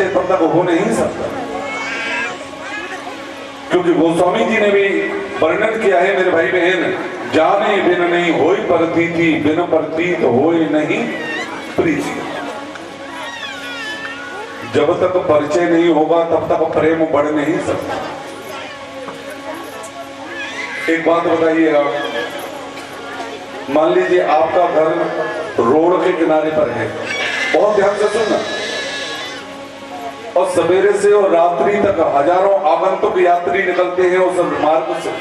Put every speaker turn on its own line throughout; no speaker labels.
तब तक हो नहीं सकता, क्योंकि गोस्वामी जी ने भी वर्णन किया है मेरे भाई बहन, जाने बिन नहीं होई प्रतीति, बिन प्रतीत होई नहीं प्रीति। जब तक परिचय नहीं होगा तब तक प्रेम बढ़ नहीं सकता। एक बात बताइए आप, मान लीजिए आपका घर रोड के किनारे पर है, बहुत ध्यान से सुनना, और सवेरे से और रात्रि तक हजारों आगंतुक यात्री निकलते हैं उस मार्ग से।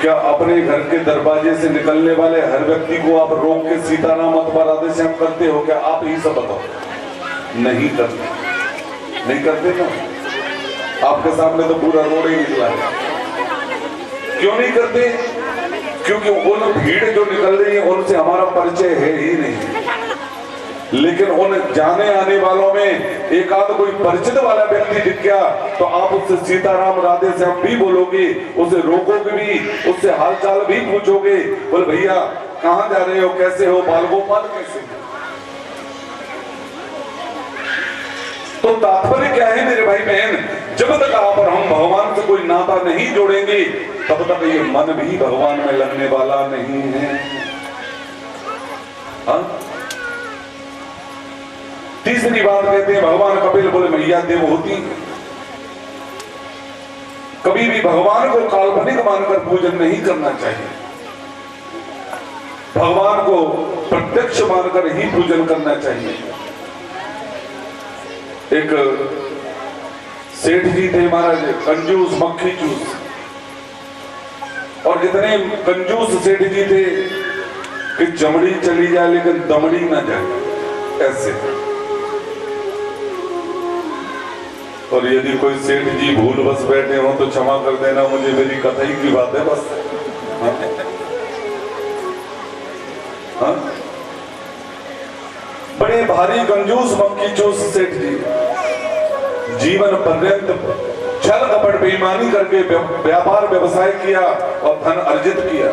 क्या अपने घर के दरवाजे से निकलने वाले हर व्यक्ति को आप रोक के सीताराम अथवा राधे श्याम करते हो? क्या आप ही सब बताओ? नहीं करते, नहीं करते ना। आपके सामने तो पूरा रोड ही निकला है। क्यों नहीं करते? क्योंकि उन भीड़ जो निकल रही है उनसे हमारा परिचय है ही नहीं। लेकिन उन जाने आने वालों में एक आध कोई परिचित वाला व्यक्ति दिख गया तो आप उससे सीताराम राधे श्याम भी बोलोगे, उसे रोकोगे भी, उससे हालचाल भी पूछोगे। बोले भैया कहाँ जा रहे हो, कैसे हो, बाल गोपाल कैसे? तो तात्पर्य क्या है मेरे भाई बहन, जब तक आप और हम भगवान से कोई नाता नहीं जोड़ेंगे तब तक ये मन भी भगवान में लगने वाला नहीं है। हाँ? तीसरी बात कहते हैं, भगवान कपिल बोले मैया देवहूति। कभी भी भगवान को काल्पनिक मानकर पूजन नहीं करना चाहिए, भगवान को प्रत्यक्ष मानकर ही पूजन करना चाहिए। एक सेठ जी थे महाराज, कंजूस मक्खी चूस, और इतने कंजूस सेठ जी थे कि चमड़ी चली जाए लेकिन दमड़ी ना जाए, ऐसे। और यदि कोई सेठ जी भूल बस बैठे हो तो क्षमा कर देना मुझे, मेरी कथा ही की बात है बस। हाँ? बड़े भारी कंजूस मक्खी चूस सेठ जी, जीवन पर्यंत छल कपट बेईमानी करके व्यापार व्यवसाय किया और धन अर्जित किया।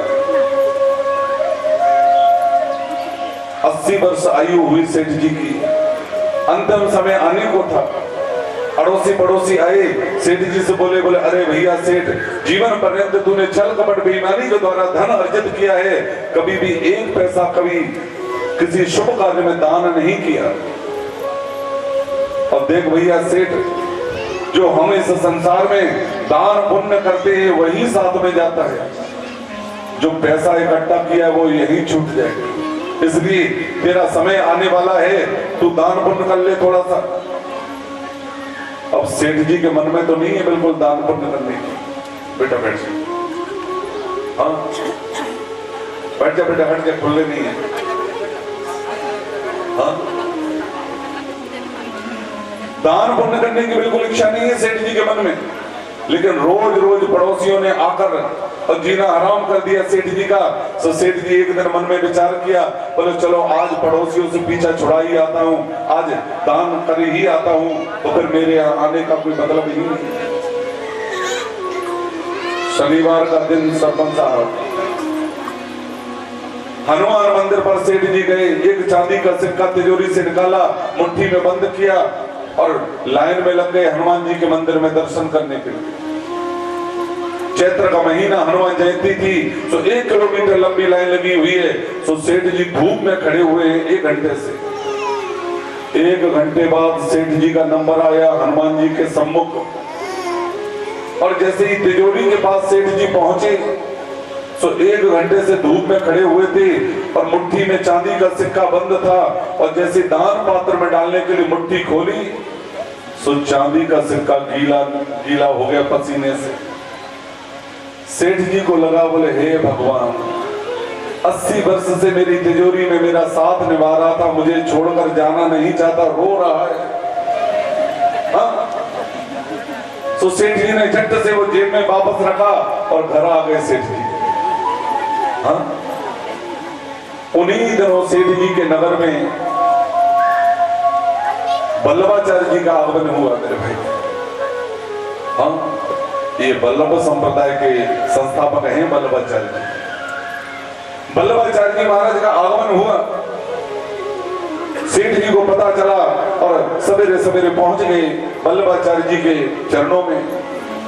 80 वर्ष आयु हुई सेठ जी की, अंतिम समय आने को था। अड़ोसी पड़ोसी आए, सेठ जी से बोले अरे भैया सेठ, जीवन पर्यंत तूने छल कपट बेईमानी के द्वारा धन अर्जित किया है, कभी भी एक पैसा कभी किसी शुभ कार्य में दान नहीं किया। और देख भैया सेठ, जो हम इस संसार में दान पुण्य करते हैं वही साथ में जाता है, जो पैसा इकट्ठा किया वो यही छूट जाएगा। इसलिए तेरा समय आने वाला है, तू दान पुण्य कर ले थोड़ा सा। अब सेठ जी के मन में तो नहीं है बिल्कुल दान पुण्य करने की। बेटा बैठ जा, हाँ बैठ जा बेटा, हट के खुले नहीं है। हाँ? दान पुण्य करने की बिल्कुल इच्छा नहीं है सेठ जी के मन में, लेकिन रोज रोज पड़ोसियों ने आकर और जीना हराम कर दिया सेठ जी का। तो सेठ जी एक दिन मन में विचार किया, बोले चलो आज पड़ोसियों से पीछा छुड़ा ही आता हूँ, आज दान कर ही आता हूँ, तो फिर मेरे यहाँ आने का कोई मतलब ही नहीं। शनिवार का दिन सरपंच साहब हनुमान मंदिर पर सेठ जी गए, एक चांदी का सिक्का तिजोरी से निकाला, मुट्ठी में बंद किया और लाइन में लग गए हनुमान जी के मंदिर में दर्शन करने के लिए। चैत्र का महीना, हनुमान जयंती थी, तो 1 किलोमीटर लंबी लाइन लगी हुई है। तो सेठ जी धूप में खड़े हुए हैं 1 घंटे से। 1 घंटे बाद सेठ जी का नंबर आया हनुमान जी के सम्मुख, और जैसे ही तिजोरी के पास सेठ जी पहुंचे, तो 1 घंटे से धूप में खड़े हुए थे, और मुट्ठी में चांदी का सिक्का बंद था, और जैसे दान पात्र में डालने के लिए मुट्ठी खोली, सो चांदी का सिक्का गीला गीला हो गया पसीने से। सेठ जी को लगा, बोले हे भगवान, 80 वर्ष से मेरी तिजोरी में मेरा साथ निभा रहा था, मुझे छोड़कर जाना नहीं चाहता, रो रहा है। तो सेठ जी ने झट से वो जेब में वापस रखा और घर आ गए सेठ जी। हाँ, उन्हीं दिनों सेठ जी के नगर में वल्लभाचार्य जी का आगमन हुआ मेरे भाई। हाँ, ये वल्लभ संप्रदाय के संस्थापक हैं वल्लभाचार्य जी। वल्लभाचार्य जी महाराज का आगमन हुआ, सेठ जी को पता चला और सवेरे सवेरे पहुंच गए वल्लभाचार्य जी के चरणों में।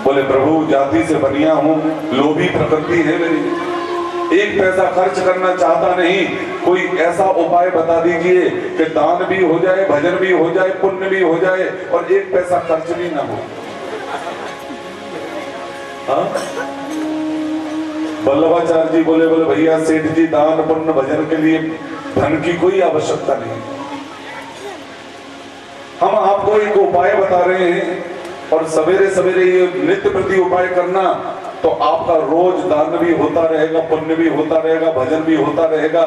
बोले प्रभु, जाति से बनिया हूं, लोभी प्रकृति है मेरी, एक पैसा खर्च करना चाहता नहीं, कोई ऐसा उपाय बता दीजिए कि दान भी हो जाए, भजन भी हो जाए, पुण्य भी हो जाए और एक पैसा खर्च भी ना हो। हाँ? वल्लभाचार्य जी बोले भैया सेठ जी, दान पुण्य भजन के लिए धन की कोई आवश्यकता नहीं, हम आपको एक उपाय बता रहे हैं, और सवेरे सवेरे ये नित्य प्रति उपाय करना, तो आपका रोज दान भी होता रहेगा, पुण्य भी होता रहेगा, भजन भी होता रहेगा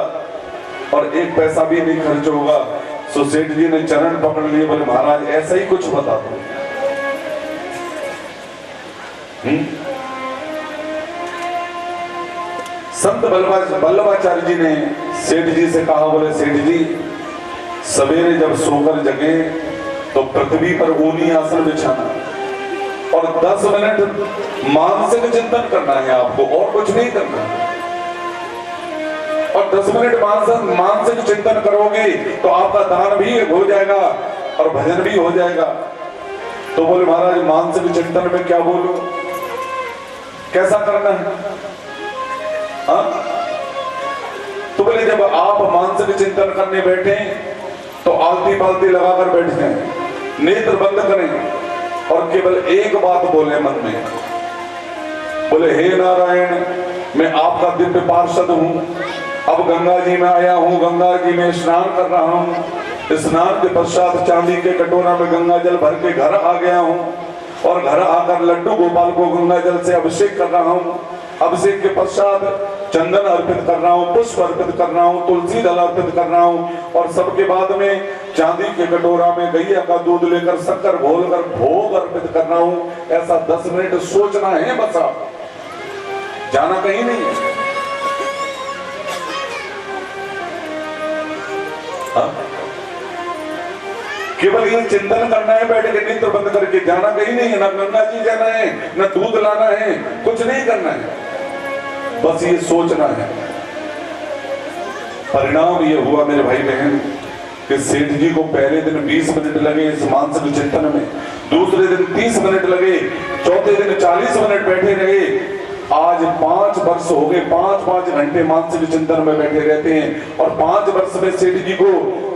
और एक पैसा भी नहीं खर्च होगा। सो सेठ जी ने चरण पकड़ लिए, बोले महाराज ऐसा ही कुछ बता दो। संत वल्लभाचार्य जी ने सेठ जी से कहा, बोले सेठ जी, सवेरे जब सोकर जगे तो पृथ्वी पर ऊनी आसन बिछाना और 10 मिनट मानसिक चिंतन करना है आपको, और कुछ नहीं करना। और 10 मिनट मानसिक चिंतन करोगे तो आपका दान भी हो जाएगा और भजन भी हो जाएगा। तो बोले महाराज मानसिक चिंतन में क्या बोलूं, कैसा करना है? हाँ? तो बोले जब आप मानसिक चिंतन करने बैठे तो आलती पालती लगाकर बैठ जाएं, नेत्र बंद करें और केवल एक बात बोले मन में, बोले हे नारायण, मैं आपका दिव्य पार्षद हूं, अब गंगा जी में आया हूं, गंगा जी में स्नान कर रहा हूं, स्नान के पश्चात चांदी के कटोरा में गंगा जल भर के घर आ गया हूं और घर आकर लड्डू गोपाल को गंगा जल से अभिषेक कर रहा हूं। अभिषेक के पश्चात चंदन अर्पित कर रहा हूं, पुष्प अर्पित कर रहा हूं, तुलसी दल अर्पित कर रहा हूं और सबके बाद में चांदी के कटोरा में गैया का दूध लेकर शक्कर घोलकर भोग अर्पित कर रहा हूं। ऐसा 10 मिनट सोचना है, बस आप जाना कहीं नहीं है। हाँ? केवल ये चिंतन करना है, बैठ के नेत्र बंद करके, जाना कहीं नहीं है, ना गंगा जी जाना है, ना दूध लाना है, कुछ नहीं करना है, बस ये सोचना है। परिणाम ये हुआ मेरे भाई बहन कि सेठ जी को पहले दिन 20 मिनट लगे इस मानसिक चिंतन में, दूसरे दिन 30 मिनट लगे, चौथे दिन 40 मिनट बैठे रहे। आज 5 वर्ष हो गए, 5-5 घंटे मानसिक चिंतन में बैठे रहते हैं और 5 वर्ष में सेठ जी को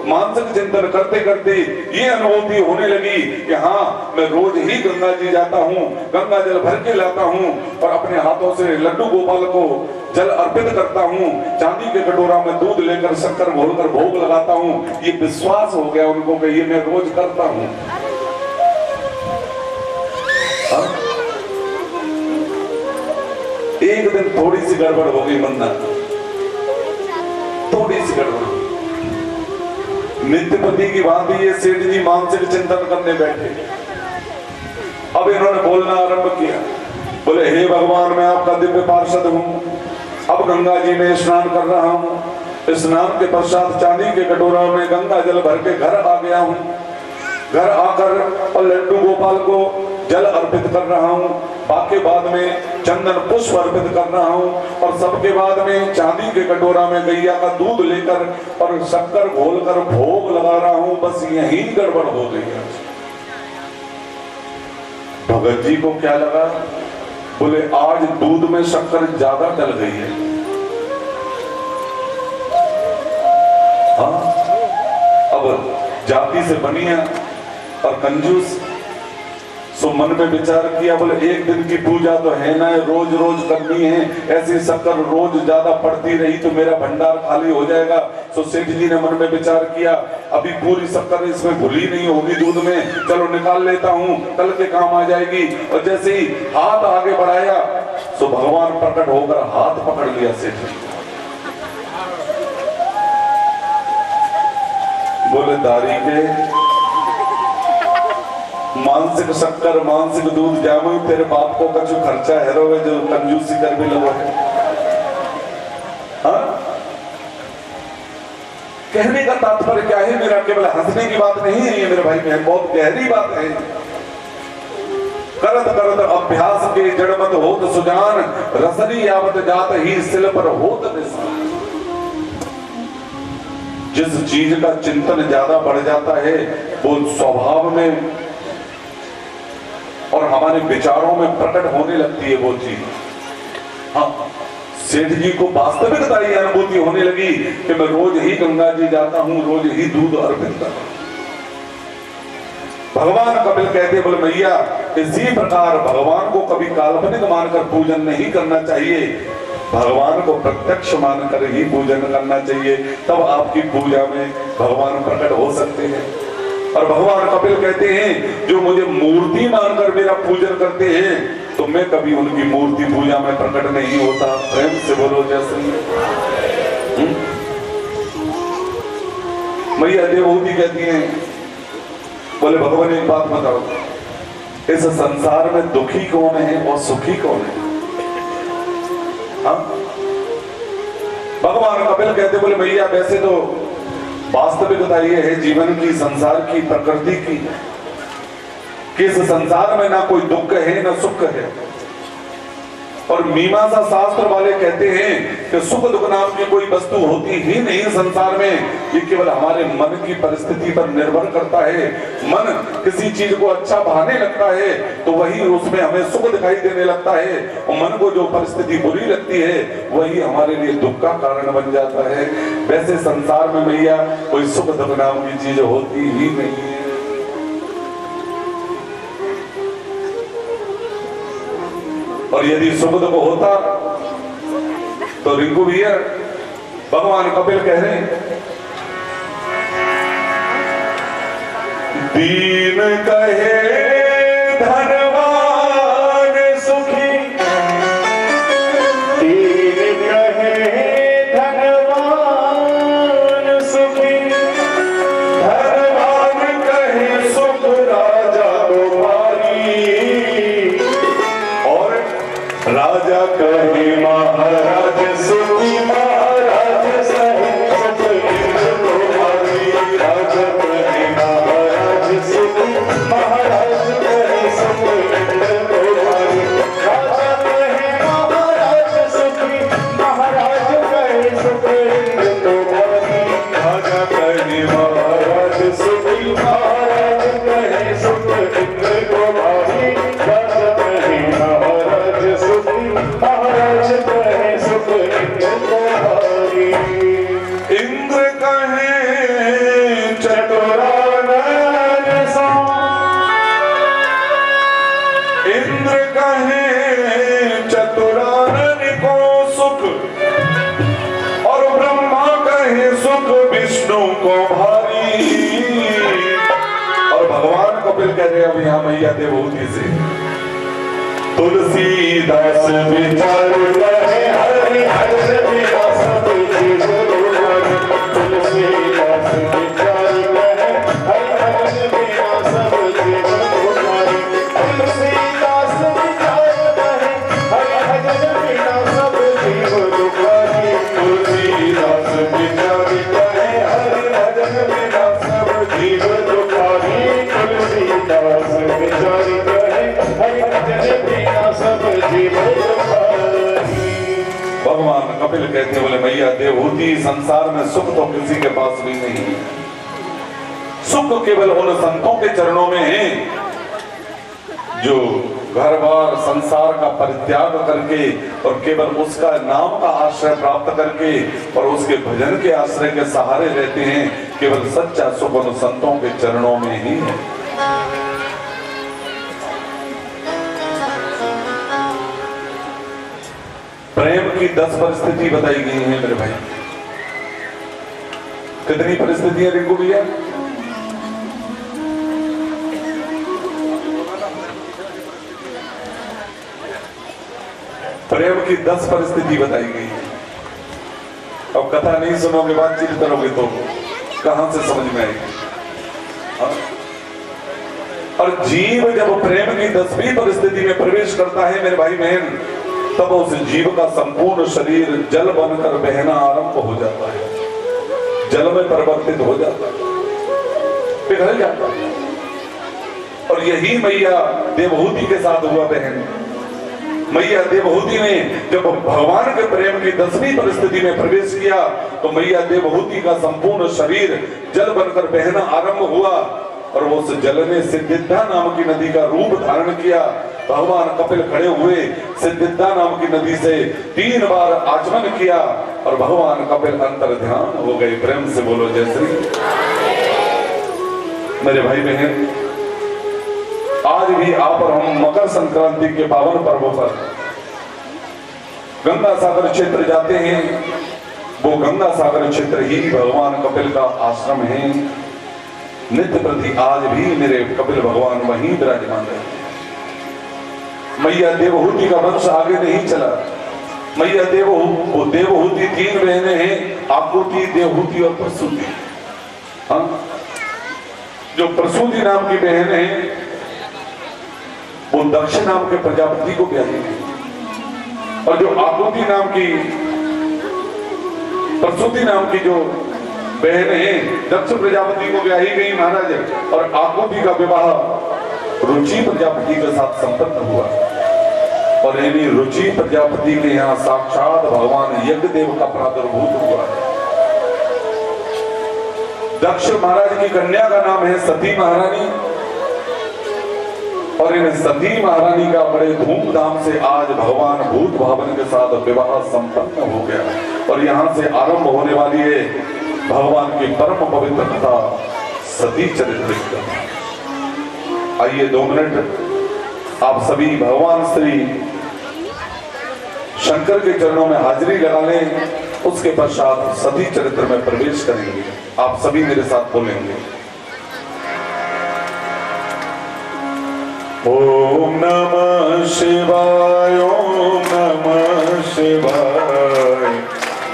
मानसिक चिंतन करते करते ये अनुभूति होने लगी कि हाँ, मैं रोज ही गंगा जी जाता हूँ, गंगा जल भर के लाता हूँ और अपने हाथों से लड्डू गोपाल को जल अर्पित करता हूँ, चांदी के कटोरा में दूध लेकर शक्कर घोलकर भोग लगाता हूँ। ये विश्वास हो गया उनको कि ये मैं रोज करता हूँ। एक दिन थोड़ी सी गड़बड़ हो गई, मन्ना थोड़ी सी गड़बड़। नित्यपति की भांति ये सेठ जी मानसिक चिंतन करने बैठे। अब इन्होंने बोलना आरंभ किया, बोले हे भगवान, मैं आपका दिव्य पार्षद हूं, अब गंगा जी में स्नान कर रहा हूं, स्नान के पश्चात चांदी के कटोरा में गंगा जल भर के घर आ गया हूं, घर आकर और लड्डू गोपाल को जल अर्पित कर रहा हूं, बाकी बाद में चंदन पुष्प अर्पित कर रहा हूं और सबके बाद में चांदी के कटोरा में गैया का दूध लेकर और शक्कर घोलकर भोग लगा रहा हूं। बस यही गड़बड़ हो गई है। भगत जी को क्या लगा, बोले आज दूध में शक्कर ज्यादा डल गई है। हाँ, अब जाति से बनी है और कंजूस, सो मन में विचार किया, बोले एक दिन की पूजा तो है ना, रोज रोज करनी है, ऐसी शक्कर रोज ज्यादा पड़ती रही तो मेरा भंडार खाली हो जाएगा। सो सेठ जी ने मन में विचार किया, अभी पूरी शक्कर इसमें घुली नहीं होगी दूध में, चलो निकाल लेता हूँ, कल के काम आ जाएगी। और जैसे ही हाथ आगे बढ़ाया सो भगवान प्रकट होकर हाथ पकड़ लिया सेठ जी। बोले दारी के मानसिक शक्कर मानसिक दूध जामो, तेरे बाप को कछु खर्चा है रोवे जो कंजूसी कर भी लगो है। हाँ? कहने का तात्पर्य क्या है मेरा, केवल हंसने की बात नहीं है ये मेरे भाई में, बहुत गहरी बात है। करत करत अभ्यास के जड़मत होत सुजान, रसनी यावत जात ही सिल पर होत निशान। जिस चीज का चिंतन ज्यादा बढ़ जाता है वो स्वभाव में और हमारे विचारों में प्रकट होने लगती है वो चीज। हाँ, सेठ जी को वास्तविकता ये अनुभूति होने लगी कि मैं रोज ही गंगा जी जाता हूं, रोज ही दूध अर्पित करता हूं। भगवान कपिल कहते, बोले मैया इसी प्रकार भगवान को कभी काल्पनिक मानकर पूजन नहीं करना चाहिए, भगवान को प्रत्यक्ष मानकर ही पूजन करना चाहिए, तब आपकी पूजा में भगवान प्रकट हो सकते हैं। और भगवान कपिल कहते हैं, जो मुझे मूर्ति मानकर मेरा पूजन करते हैं तो मैं कभी उनकी मूर्ति पूजा में प्रकट नहीं होता। प्रेम से बोलो जय श्री। मैया देवहूति कहती हैं, बोले भगवान एक बात बताओ, इस संसार में दुखी कौन है और सुखी कौन है? हाँ? भगवान कपिल कहते, बोले भैया वैसे तो वास्तविकता ये है जीवन की, संसार की, प्रकृति की, कि इस संसार में ना कोई दुख है ना सुख है। और मीमांसा शास्त्र वाले कहते हैं कि सुख दुख नाम की कोई वस्तु होती ही नहीं संसार में, ये केवल हमारे मन की परिस्थिति पर निर्भर करता है। मन किसी चीज को अच्छा भाने लगता है तो वही उसमें हमें सुख दिखाई देने लगता है, और मन को जो परिस्थिति बुरी लगती है वही हमारे लिए दुख का कारण बन जाता है। वैसे संसार में मैया कोई सुख दुख नाम की चीज होती ही नहीं है। और यदि सुख दुख होता तो रिंकू भैया भगवान कपिल कह रहे हैं, दीन कहे धनवान सुखी,
दीन कहे धनवान सुखी,
धनवान कहे सुख राजा तुम्हारी, और राजा कहे महाराज सुखी, महाराज सहे सुख तुम्हारी, राजा कहे महाराज सुखी, महाराज कहे सुख तुम्हारी,
राजा कहे महाराज सुखी, महाराज कहे सुख तुम्हारी,
राजा कहे महाराज सुखी,
महाराज कहे सुख तुम्हारी, राजा कहे महाराज सुखी, महाराज कहे सुख तुम्हारी।
इंद्र कहे
चतुरानन सो,
इंद्र कहे चतुरानन को सुख, और ब्रह्मा कहे सुख विष्णु को भारी। और भगवान कपिल कह रहे हैं अब यहाँ मैया देवहूति से, तुलसीदास विचार
कहे हरि हर्ष विलास जीव तुम्हारी, तुलसीदास विचार कहे हरि हर्ष विलास जीव तुम्हारी, तुलसीदास विचार कहे हरि हर्ष विलास जीव तुम्हारी,
तुलसीदास विचार कहे हरि भजन बिना सब जीव
तुम्हारी, तुलसीदास विचार कहे हरि हर्ष विलास जीव तुम्हारी।
भगवान कपिल कहते बोले मैया देवहूति, संसार में सुख तो किसी के पास भी नहीं है, सुख केवल उन संतों के चरणों में है जो घर बार संसार का परित्याग करके और केवल उसका नाम का आश्रय प्राप्त करके और उसके भजन के आश्रय के सहारे रहते हैं। केवल सच्चा सुख उन संतों के चरणों में ही है। प्रेम की 10 परिस्थिति बताई गई है मेरे भाई। कितनी परिस्थितियां रिंकू भैया? प्रेम की 10 परिस्थिति बताई गई है। अब कथा नहीं सुनोगे, बातचीत करोगे तो कहां से समझ में आएगी? हाँ? और जीव जब प्रेम की 10वीं परिस्थिति में प्रवेश करता है मेरे भाई बहन, तब उस जीव का संपूर्ण शरीर जल बनकर बहना आरंभ हो जाता है, जल में परिवर्तित हो जाता है, पिघल जाता है। और यही मैया देवहूति के साथ हुआ बहन। मैया देवहूति ने जब भगवान के प्रेम की 10वीं परिस्थिति में प्रवेश किया तो मैया देवहूति का संपूर्ण शरीर जल बनकर बहना आरंभ हुआ और वो उस जल ने सिद्धिद्धा नाम की नदी का रूप धारण किया। भगवान कपिल खड़े हुए सिद्धिद्धा नाम की नदी से 3 बार आचमन किया और भगवान कपिल अंतर ध्यान हो गए। प्रेम से बोलो जय श्री। मेरे भाई बहन, आज भी आप और हम मकर संक्रांति के पावन पर्वों पर गंगा सागर क्षेत्र जाते हैं। वो गंगा सागर क्षेत्र ही भगवान कपिल का आश्रम है। नित्य प्रति आज भी मेरे कपिल भगवान वहीं विराजमान रहते हैं। मैया देवहूति का वंश आगे नहीं चला। मैया देवहूति 3 बहनें हैं, आकृति, देवहूति और प्रसूति। हाँ, जो प्रसूति नाम की बहन है वो दक्ष नाम के प्रजापति को ब्याही है और जो आकृति नाम की, प्रसूति नाम की जो बहन है दक्ष प्रजापति को ब्याही गई महाराज। और आकृति का विवाह रुचि प्रजापति के साथ संपन्न हुआ और इन्हीं रुचि प्रजापति के यहाँ साक्षात भगवान यज्ञदेव का प्रादुर्भूत हुआ। दक्ष महाराज की कन्या का नाम है सती महारानी और इन सती महारानी का बड़े धूमधाम से आज भगवान भूत भावन के साथ विवाह संपन्न हो गया और यहाँ से आरंभ होने वाली है भगवान की परम पवित्र कथा सती चरित्र। आइए 2 मिनट आप सभी भगवान श्री शंकर के चरणों में हाजिरी लगा लें। उसके पश्चात सती चरित्र में प्रवेश करेंगे। आप सभी मेरे साथ बोलेंगे, ओम नमः शिवाय, ओम नमः शिवाय,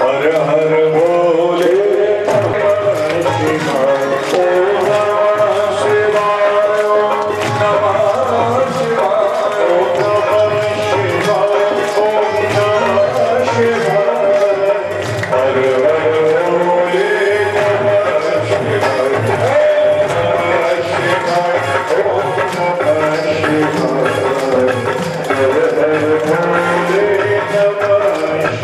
हर हर भोले नमः शिवाय, ओम नमः शिवाय, ओम नमः शिवाय, ओम नमः शिवाय, ओम नमः शिवाय, हर हर भोले नमः शिवाय, नमः शिवाय, ओम नमः शिवाय, हर हर भोले नमः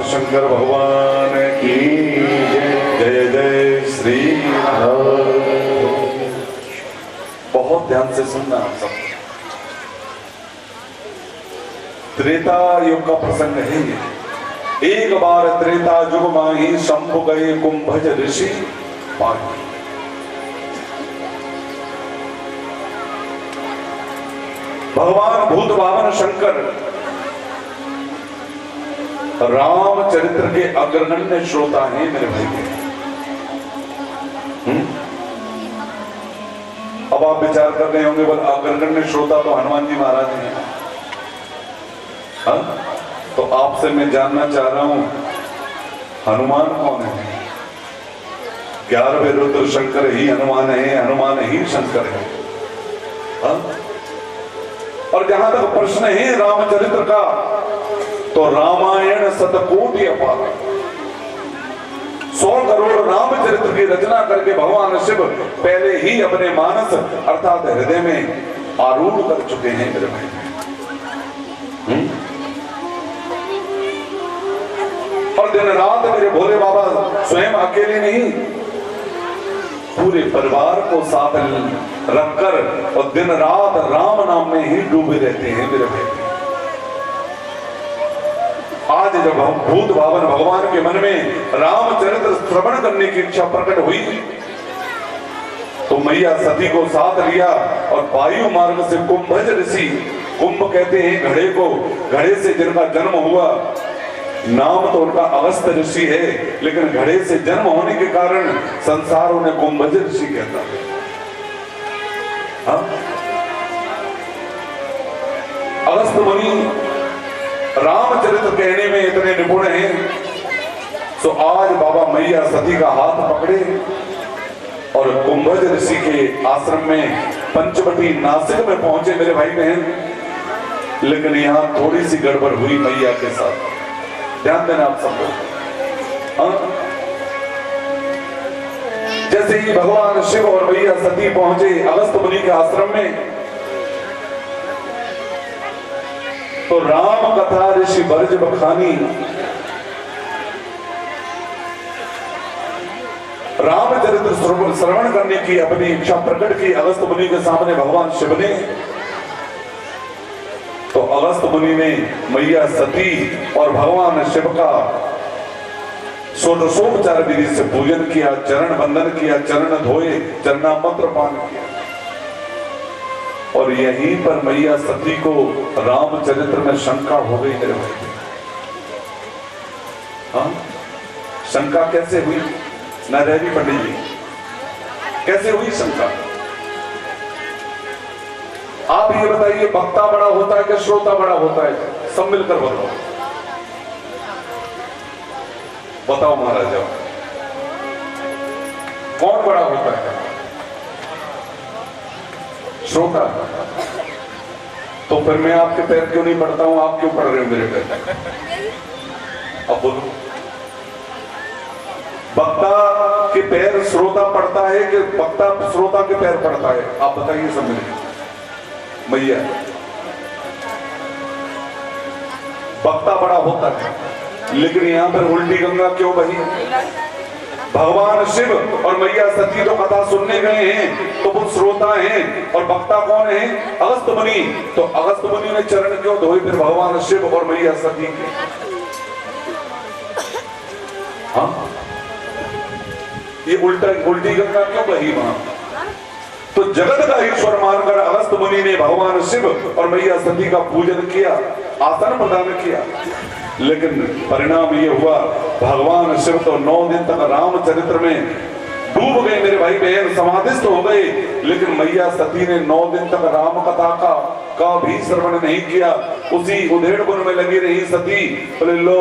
शंकर भगवान की जय जय श्री राम। बहुत ध्यान से सुनना आप सब। त्रेता युग का प्रसंग है ये। एक बार त्रेता युग माही शंभु गए कुंभज ऋषि पाही। भगवान भूत भावन शंकर रामचरित्र के अग्रगण्य श्रोता हैं मेरे भाई। अब आप विचार कर रहे होंगे बोल अग्रगण्य श्रोता तो हनुमान जी महाराज हैं। हाँ? तो आपसे मैं जानना चाह रहा हूं हनुमान कौन है? 11वें रुद्र शंकर ही हनुमान है, हनुमान ही शंकर है। हाँ? और जहां तक प्रश्न है रामचरित्र का, तो रामायण शतकोटि अपार। 100 करोड़ रामचरित्र की रचना करके भगवान शिव पहले ही अपने मानस अर्थात हृदय में आरूढ़ कर चुके हैं मेरे भाई। और दिन रात मेरे भोले बाबा स्वयं अकेले नहीं, पूरे परिवार को साथ रखकर और दिन रात राम नाम में ही डूबे रहते हैं मेरे भाई। आज जब हम भूत भावन भगवान के मन में रामचरित्र श्रवण करने की इच्छा प्रकट हुई, तो मैया सती को साथ लिया और वायु मार्ग से कुंभज ऋषि, कुंभ कहते हैं घड़े को, घड़े से जिनका जन्म हुआ, नाम तो उनका अगस्त ऋषि है, लेकिन घड़े से जन्म होने के कारण संसार उन्हें कुंभज ऋषि कहता है। हाँ? अगस्त मुनि रामचरित्र कहने में इतने निपुण हैं, तो आज बाबा मैया सती का हाथ पकड़े और कुंभज ऋषि के आश्रम में पंचवटी नासिक में पहुंचे मेरे भाई बहन। लेकिन यहां थोड़ी सी गड़बड़ हुई मैया के साथ, ध्यान देना आप सब लोग। हाँ? जैसे ही भगवान शिव और मैया सती पहुंचे अगस्त मुनि के आश्रम में, तो राम कथा ऋषि बरज बखानी, रामचरित्र श्रवण करने की अपनी इच्छा प्रकट की अगस्त मुनि के सामने भगवान शिव ने। तो अगस्त मुनि ने मैया सती और भगवान शिव का षोडशोपचार विधि से पूजन किया, चरण बंदन किया, चरण धोए, चरणामृत पान किया। और यहीं पर मैया सती को रामचरित्र में शंका हो गई मेरे भाई। हाँ? शंका कैसे हुई? न रवि पंडित जी, कैसे हुई शंका? आप ये बताइए, वक्ता बड़ा होता है कि श्रोता बड़ा होता है? सब मिलकर बताओ, बताओ महाराजा, कौन बड़ा होता है? श्रोता। तो फिर मैं आपके पैर क्यों नहीं पड़ता हूं, आप क्यों पड़ रहे हो मेरे पैर? अब बोलो, वक्ता के पैर श्रोता पड़ता है कि वक्ता श्रोता के पैर पड़ता है? आप बताइए सब मिलकर। मैया वक्ता बड़ा होता है, लेकिन यहां पर उल्टी गंगा क्यों बही? भगवान शिव और मैया सती तो कथा सुनने गए हैं, तो वो श्रोता हैं, और वक्ता कौन है? अगस्त मुनि। तो अगस्त मुनि ने चरण क्यों धोए फिर भगवान शिव और मैया सती के? हाँ? ये उल्टी गंगा क्यों बही वहां? तो जगत का ईश्वर मानकर अगस्त मुनि ने भगवान शिव और मैया सती का पूजन किया, आसन प्रदान किया। लेकिन परिणाम ये हुआ, भगवान शिव तो 9 दिन तक रामचरित्र में डूब गए मेरे भाई बहन, समाधिस्थ हो गए। लेकिन मैया सती ने 9 दिन तक राम कथा का भी श्रवण नहीं किया, उसी उधेड़ बुन में लगी रही सती। बोले लो,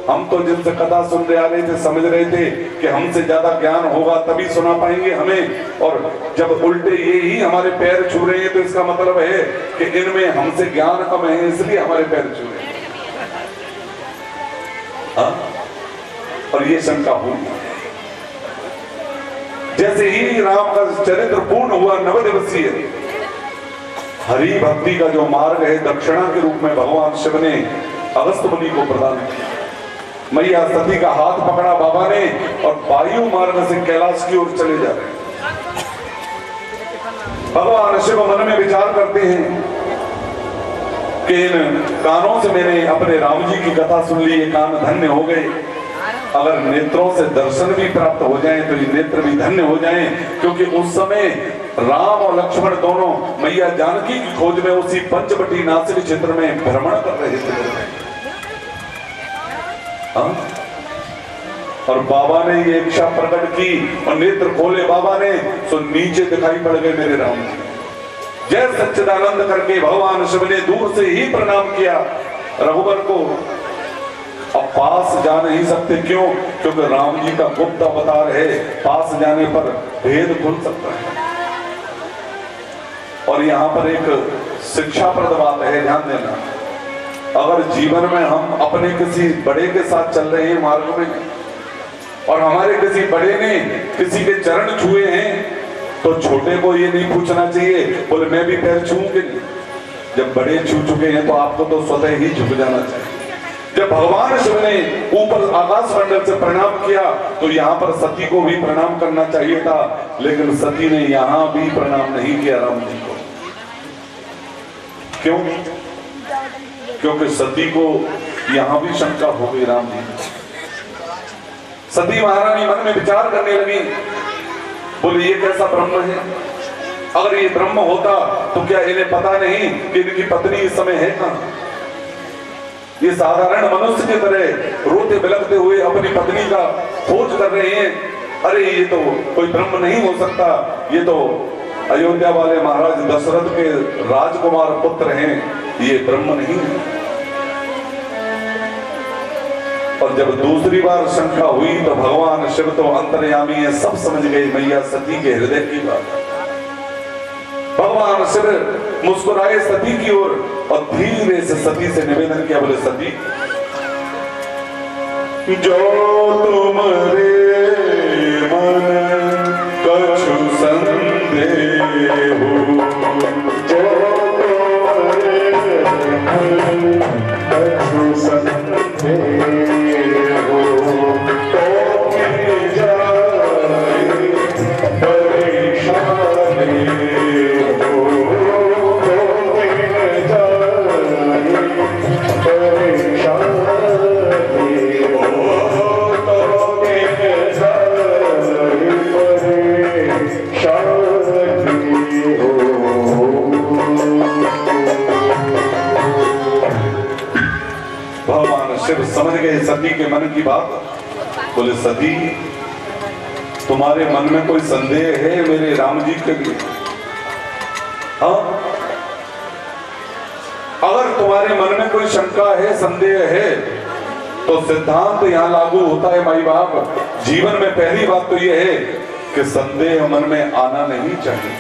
हम तो जिनसे कथा सुन रहे आ रहे थे, समझ रहे थे कि हमसे ज्यादा ज्ञान होगा तभी सुना पाएंगे हमें, और जब उल्टे ये ही हमारे पैर छू रहे हैं तो इसका मतलब है कि इनमें हमसे ज्ञान कम है, इसलिए हमारे पैर छू रहे हैं। हाँ? और ये शंका हुई। जैसे ही राम का चरित्र पूर्ण हुआ, 9 दिवसीय हरि भक्ति का जो मार्ग है, दक्षिणा के रूप में भगवान शिव ने अगस्त मुनि को प्रदान किया। मैया सती का हाथ पकड़ा बाबा ने और वायु मार्ग से कैलाश की ओर चले जा रहे हैं। भगवान शिव मन में विचार करते हैं कि इन कानों से मैंने अपने राम जी की कथा सुन ली, ये कान धन्य हो गए। अगर नेत्रों से दर्शन भी प्राप्त हो जाएं तो ये नेत्र भी धन्य हो जाएं, क्योंकि उस समय राम और लक्ष्मण दोनों मैया जानकी की खोज में उसी पंचवटी नासिक क्षेत्र में भ्रमण कर रहे थे। और बाबा ने ये इच्छा प्रकट की और नेत्र खोले बाबा ने, तो नीचे दिखाई पड़ गए मेरे राम जी। जय सच्चिदानंद करके भगवान शिव ने दूर से ही प्रणाम किया रघुवर को। अब पास जा नहीं सकते, क्यों? क्योंकि राम जी का गुप्त अवतार है, पास जाने पर भेद खुल सकता है। और यहाँ पर एक शिक्षाप्रद बात है, ध्यान देना। अगर जीवन में हम अपने किसी बड़े के साथ चल रहे हैं मार्ग में और हमारे किसी बड़े ने किसी के चरण छुए हैं, तो छोटे को ये नहीं पूछना चाहिए बोले मैं भी पैर छूऊं कि नहीं। जब बड़े छू चुके हैं तो आपको तो स्वतः ही झुक जाना चाहिए। जब भगवान शिव ने ऊपर आकाश मंडल से प्रणाम किया तो यहाँ पर सती को भी प्रणाम करना चाहिए था, लेकिन सती ने यहाँ भी प्रणाम नहीं किया राम जी को। क्यों? क्योंकि सती को यहां भी शंका हो गई राम जी। सती महारानी मन में विचार करने लगी, बोले ये कैसा ब्रह्म है? अगर ये ब्रह्म होता तो क्या इन्हें पता नहीं कि इनकी पत्नी इस समय है कहां? ये साधारण मनुष्य की तरह रोते बिलखते हुए अपनी पत्नी का खोज कर रहे हैं। अरे ये तो कोई ब्रह्म नहीं हो सकता, ये तो अयोध्या वाले महाराज दशरथ के राजकुमार पुत्र हैं, ये ब्रह्म नहीं है। और जब दूसरी बार शंका हुई तो भगवान शिव तो अंतर्यामी है, सब समझ गए मैया सती के हृदय की बात। भगवान शिव मुस्कुराए सती की ओर और धीरे से सती से निवेदन किया, बोले सती जो तुम्हारे मन कछु संदेह हो, जो तुम्हारे मन कछु संदेह हो, तो मिल जाए परेशानी हो, तो मिल जाए परेशानी समझ गए सती के मन की बात। बोले सती तुम्हारे मन में कोई संदेह है मेरे राम जी के लिए? हाँ, अगर तुम्हारे मन में कोई शंका है, संदेह है, तो सिद्धांत यहां लागू होता है माई बाप। जीवन में पहली बात तो यह है कि संदेह मन में आना नहीं चाहिए।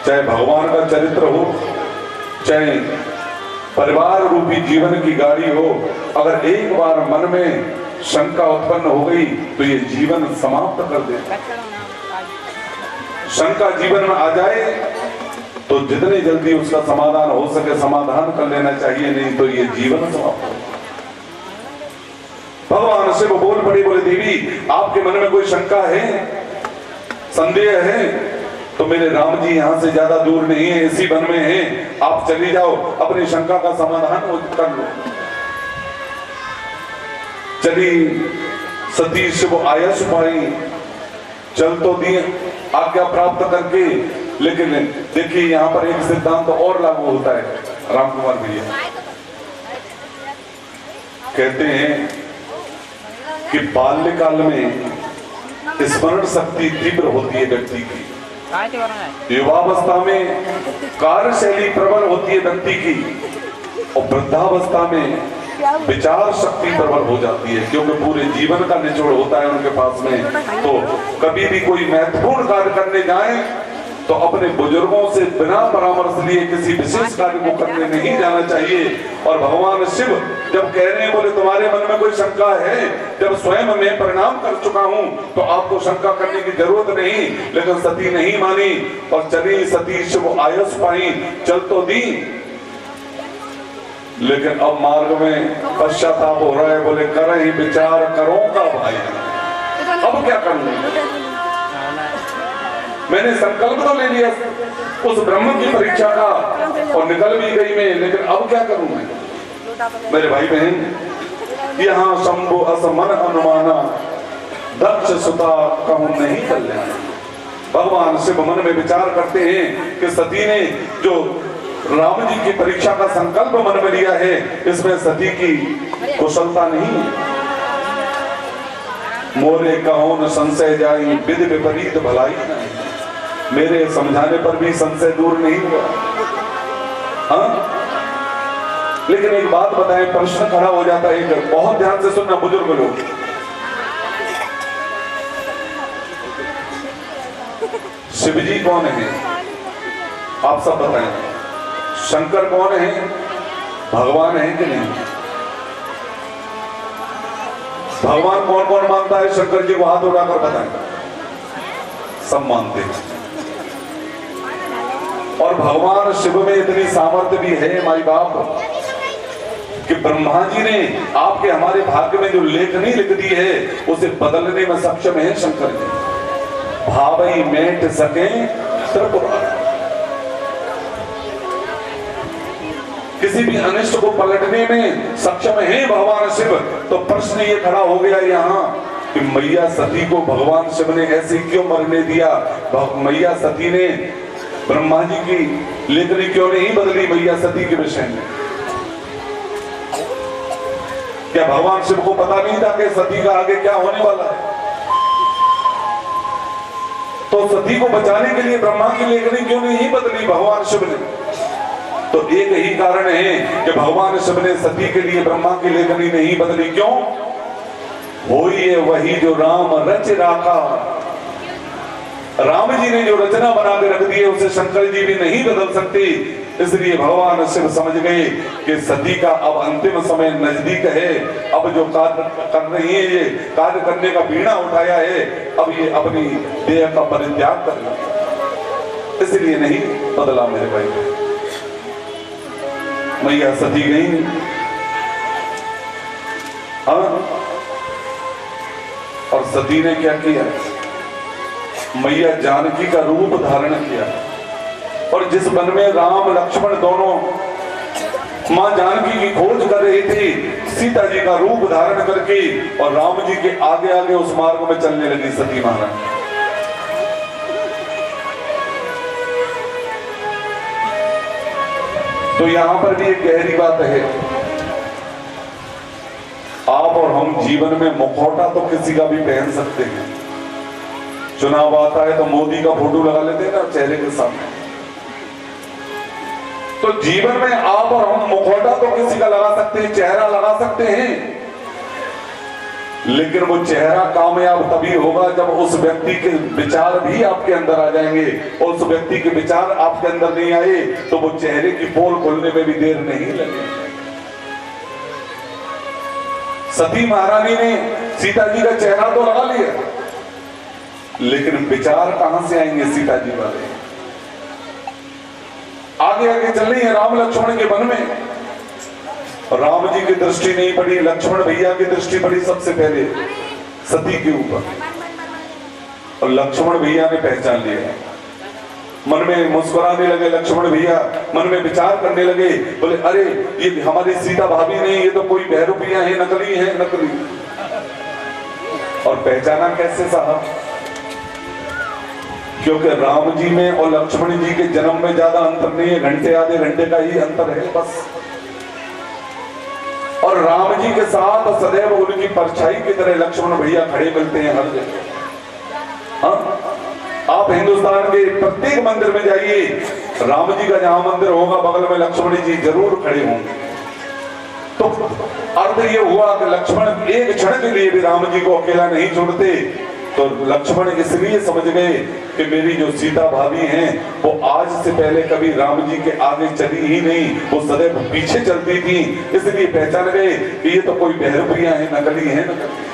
चाहे भगवान का चरित्र हो, चाहे परिवार रूपी जीवन की गाड़ी हो, अगर एक बार मन में शंका उत्पन्न हो गई तो ये जीवन समाप्त कर दे। शंका जीवन में आ जाए तो जितने जल्दी उसका समाधान हो सके समाधान कर लेना चाहिए, नहीं तो ये जीवन समाप्त हो। भगवान शिव बोल पड़ी, बोले देवी आपके मन में कोई शंका है, संदेह है, तो मेरे राम जी यहाँ से ज्यादा दूर नहीं है, इसी वन में हैं, आप चली जाओ अपनी शंका का समाधान कर लो। चली सती शिव आयस पाई, चल तो दिए आज्ञा प्राप्त करके, लेकिन देखिए यहाँ पर एक सिद्धांत तो और लागू होता है। राम कुमार भैया कहते हैं कि बाल्यकाल में स्मरण शक्ति तीव्र होती है व्यक्ति की, युवावस्था में कार्यशैली प्रबल होती है व्यक्ति की, और वृद्धावस्था में विचार शक्ति प्रबल हो जाती है, क्योंकि पूरे जीवन का निचोड़ होता है उनके पास में। तो कभी भी कोई महत्वपूर्ण कार्य करने जाए तो अपने बुजुर्गों से बिना परामर्श लिए किसी विशेष कार्य को करने नहीं जाना चाहिए। और भगवान शिव जब कह रहे हैं, बोले तुम्हारे मन में कोई शंका है, जब स्वयं मैं प्रणाम कर चुका हूं तो आपको शंका करने की जरूरत नहीं। लेकिन सती नहीं मानी और चली सती शिव आयस पाई, चल तो दी। लेकिन अब मार्ग में पश्चाताप हो रहा है, बोले कर ही विचार करो का भाई, अब क्या करना। मैंने संकल्प तो ले लिया उस ब्रह्म की परीक्षा का और निकल भी गई मैं, लेकिन अब क्या करूं मैं। मेरे भाई बहन, यहाँ शंभु असमन अनुमाना दक्ष सुता कहूं नहीं कल्याण। भगवान शिव मन में विचार करते हैं कि सती ने जो राम जी की परीक्षा का संकल्प मन में लिया है, इसमें सती की कुशलता नहीं है। मोरे कहो न संशय जाई विध विपरीत भलाई नहीं, मेरे समझाने पर भी संशय दूर नहीं हुआ। हाँ, लेकिन एक बात बताएं, प्रश्न खड़ा हो जाता है, बहुत ध्यान से सुनना बुजुर्ग लोग। शिव जी कौन है आप सब बताएं, शंकर कौन है, भगवान है कि नहीं। भगवान कौन कौन मानता है शंकर जी को, हाथ उठाकर बताएं। सब मानते हैं। और भगवान शिव में इतनी सामर्थ्य भी है माई बाप कि ब्रह्मा जी ने आपके हमारे भाग्य में जो लेखनी लिख दी है उसे बदलने में सक्षम है शंकर जी। भावई मेट सके त्रिपुरारी, किसी भी अनिष्ट को पलटने में सक्षम है भगवान शिव। तो प्रश्न ये खड़ा हो गया यहाँ कि मैया सती को भगवान शिव ने ऐसे क्यों मरने दिया। मैया सती ने ब्रह्मा जी की लेखनी क्यों नहीं बदली मैया सती के विषय में। क्या भगवान शिव को पता नहीं था कि सती का आगे क्या होने वाला है। तो सती को बचाने के लिए ब्रह्मा की लेखनी क्यों नहीं बदली भगवान शिव ने। तो एक ही कारण है कि भगवान शिव ने सती के लिए ब्रह्मा की लेखनी नहीं बदली। क्यों? होई है वही जो राम रच राखा। राम जी ने जो रचना बना के रख दी है उसे शंकर जी भी नहीं बदल सकते। इसलिए भगवान शिव समझ गए कि सती का अब अंतिम समय नजदीक है। अब जो कार्य कर रही है, ये कार्य करने का बीड़ा उठाया है, अब ये अपनी देह का परित्याग कर ले, इसलिए नहीं बदला मेरे भाई। मैया सती गई, हाँ, और सती ने क्या किया, मैया जानकी का रूप धारण किया। और जिस वन में राम लक्ष्मण दोनों मां जानकी की खोज कर रही थी, सीता जी का रूप धारण करके और राम जी के आगे आगे उस मार्ग में चलने लगी सती महाराज। तो यहां पर भी एक गहरी बात है, आप और हम जीवन में मुखौटा तो किसी का भी पहन सकते हैं। चुनाव आता है तो मोदी का फोटो लगा लेते हैं ना चेहरे के सामने। तो जीवन में आप और हम मुखौटा तो किसी का लगा सकते हैं, चेहरा लगा सकते हैं, लेकिन वो चेहरा कामयाब तभी होगा जब उस व्यक्ति के विचार भी आपके अंदर आ जाएंगे। और उस व्यक्ति के विचार आपके अंदर नहीं आए तो वो चेहरे की पोल खोलने में भी देर नहीं लगेगी। सती महारानी ने सीता जी का चेहरा तो लगा लिया, लेकिन विचार कहां से आएंगे सीता जी वाले। आगे आगे चल रही है राम लक्ष्मण के वन में, राम जी की दृष्टि नहीं पड़ी, लक्ष्मण भैया की दृष्टि पड़ी सबसे पहले सती के ऊपर। और लक्ष्मण भैया ने पहचान लिया, मन में मुस्कुराने लगे लक्ष्मण भैया, मन में विचार करने लगे, बोले अरे ये हमारी सीता भाभी नहीं, ये तो कोई बहरूपिया है, नकली है, नकली। और पहचाना कैसे साहब? क्योंकि राम जी में और लक्ष्मण जी के जन्म में ज्यादा अंतर नहीं है, घंटे आधे घंटे का ही अंतर है बस। और राम जी के साथ सदैव उनकी परछाई की तरह लक्ष्मण भैया खड़े मिलते हैं हर जगह। हाँ, आप हिंदुस्तान के प्रत्येक मंदिर में जाइए, राम जी का जहां मंदिर होगा बगल में लक्ष्मण जी जरूर खड़े होंगे। तो अर्थ ये हुआ कि लक्ष्मण एक क्षण के लिए भी राम जी को अकेला नहीं छोड़ते। तो लक्ष्मण इसलिए समझ गए कि मेरी जो सीता भाभी हैं वो आज से पहले कभी राम जी के आगे चली ही नहीं, वो सदैव पीछे चलती थी। इसलिए पहचान गए कि ये तो कोई बहरूपिया है, नकली है, नकली।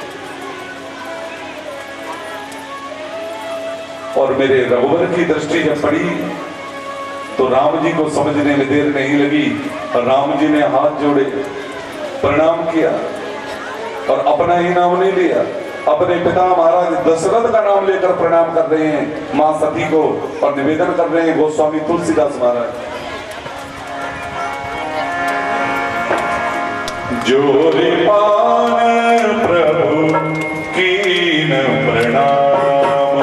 और मेरे रघुवर की दृष्टि जब पड़ी तो राम जी को समझने में देर नहीं लगी और राम जी ने हाथ जोड़े, प्रणाम किया और अपना ही नाम नहीं लिया, अपने पिता महाराज दशरथ का नाम लेकर प्रणाम कर रहे हैं मां सती को और निवेदन कर रहे हैं गोस्वामी तुलसीदास महाराज। जोरे पान प्रभु कीन प्रणाम,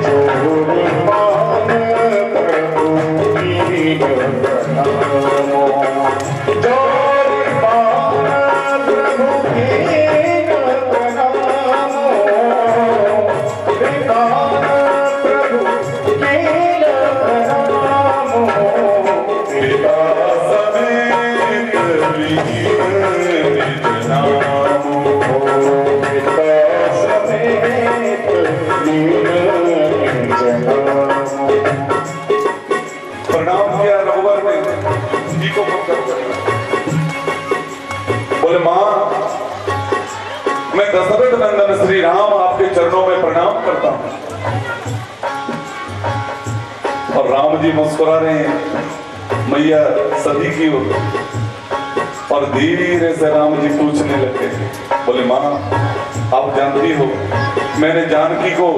जोरे पान प्रभु कीन प्रणाम, जोरे पान प्रभु कीन प्रणाम, विकान प्रभु कीन प्रणाम,
पिता समेत निज नाम,
पिता समेत निज नाम।
प्रणाम किया रघुवर ने जी को बोले मां मैं दशरथ नंदन श्री राम आपके चरणों में प्रणाम करता हूं। और राम जी मुस्कुरा रहे हैं मैया सती की ओर और धीरे से राम जी पूछने लगे, बोले मां आप जानती हो मैंने जानकी को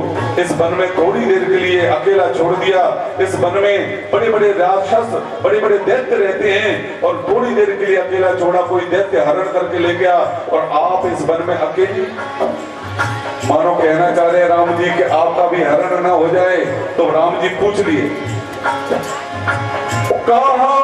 इस वन में थोड़ी देर के लिए अकेला छोड़ दिया। इस वन में बड़े बड़े राक्षस बड़े बड़े दैत्य रहते हैं और थोड़ी देर के लिए अकेला छोड़ा, कोई दैत्य हरण करके ले गया और आप इस वन में अकेली। मानो कहना चाह रहे राम जी कि आपका भी हरण ना हो जाए। तो राम जी पूछ लिए कहाँ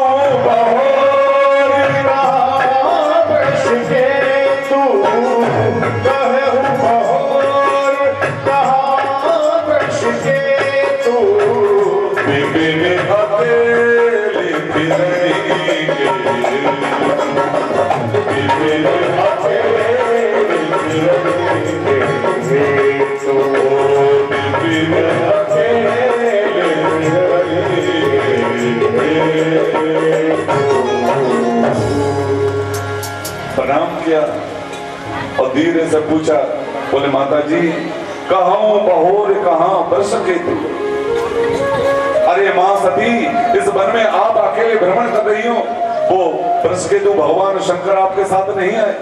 प्रणाम किया और धीरे से पूछा, बोले माता जी कहाँ बहोर कहाँ वर्ष के तू। अरे मां सती इस वन में आप अकेले भ्रमण कर रही हो, वो वर्ष के तू भगवान शंकर आपके साथ नहीं आए।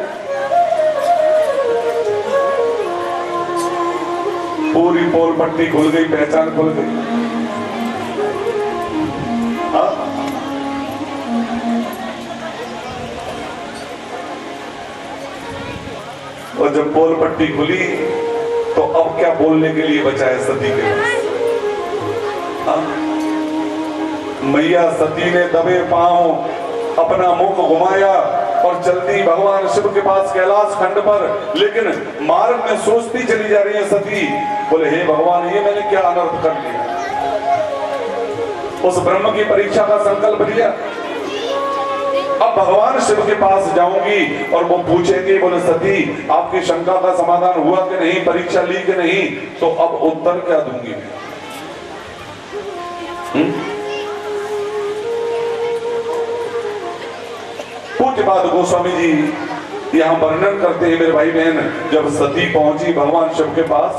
पूरी पोल पट्टी खुल गई, पहचान खुल गई। और जब पोल पट्टी खुली तो अब क्या बोलने के लिए बचा है सती के पास। मैया सती ने दबे पांव अपना मुख घुमाया और चलती भगवान शिव के पास कैलाश खंड पर, लेकिन मार्ग में सोचती चली जा रही है सती। बोले हे भगवान ये मैंने क्या अनर्थ कर लिया। उस ब्रह्म की परीक्षा का संकल्प लिया, अब भगवान शिव के पास जाऊंगी और वो पूछेंगे बोले सती आपकी शंका का समाधान हुआ कि नहीं, परीक्षा ली कि नहीं, तो अब उत्तर क्या दूंगी। पूज्य पाद गोस्वामी जी यहाँ वर्णन करते हैं मेरे भाई बहन, जब सती पहुंची भगवान शिव के पास,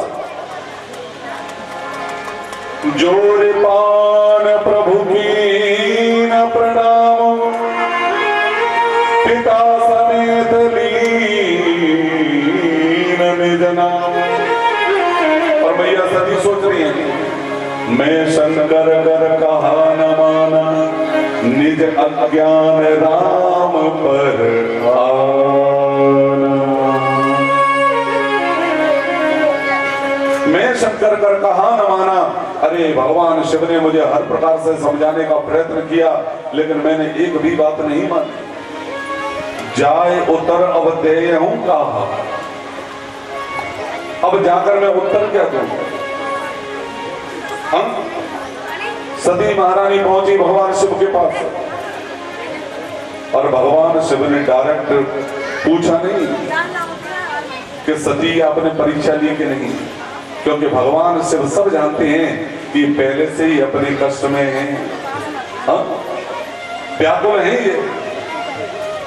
जोरे पान प्रभु की न प्रणाम, पिता समेत लीन निज नाम। और मैया सती सोच रही है मैं शंकर कर कहा न माना, निज अज्ञान राम पर आना। मैं शंकर कर कहा न माना, अरे भगवान शिव ने मुझे हर प्रकार से समझाने का प्रयत्न किया लेकिन मैंने एक भी बात नहीं मानी। जाए उत्तर अवधेय हूं कहा, अब जाकर मैं उत्तर क्या दूं। हम सती महारानी पहुंची भगवान शिव के पास और भगवान शिव ने डायरेक्ट पूछा नहीं कि सती आपने परीक्षा ली कि नहीं, क्योंकि भगवान शिव सब जानते हैं कि पहले से ही अपने कष्ट में हैं, व्याकुल हैं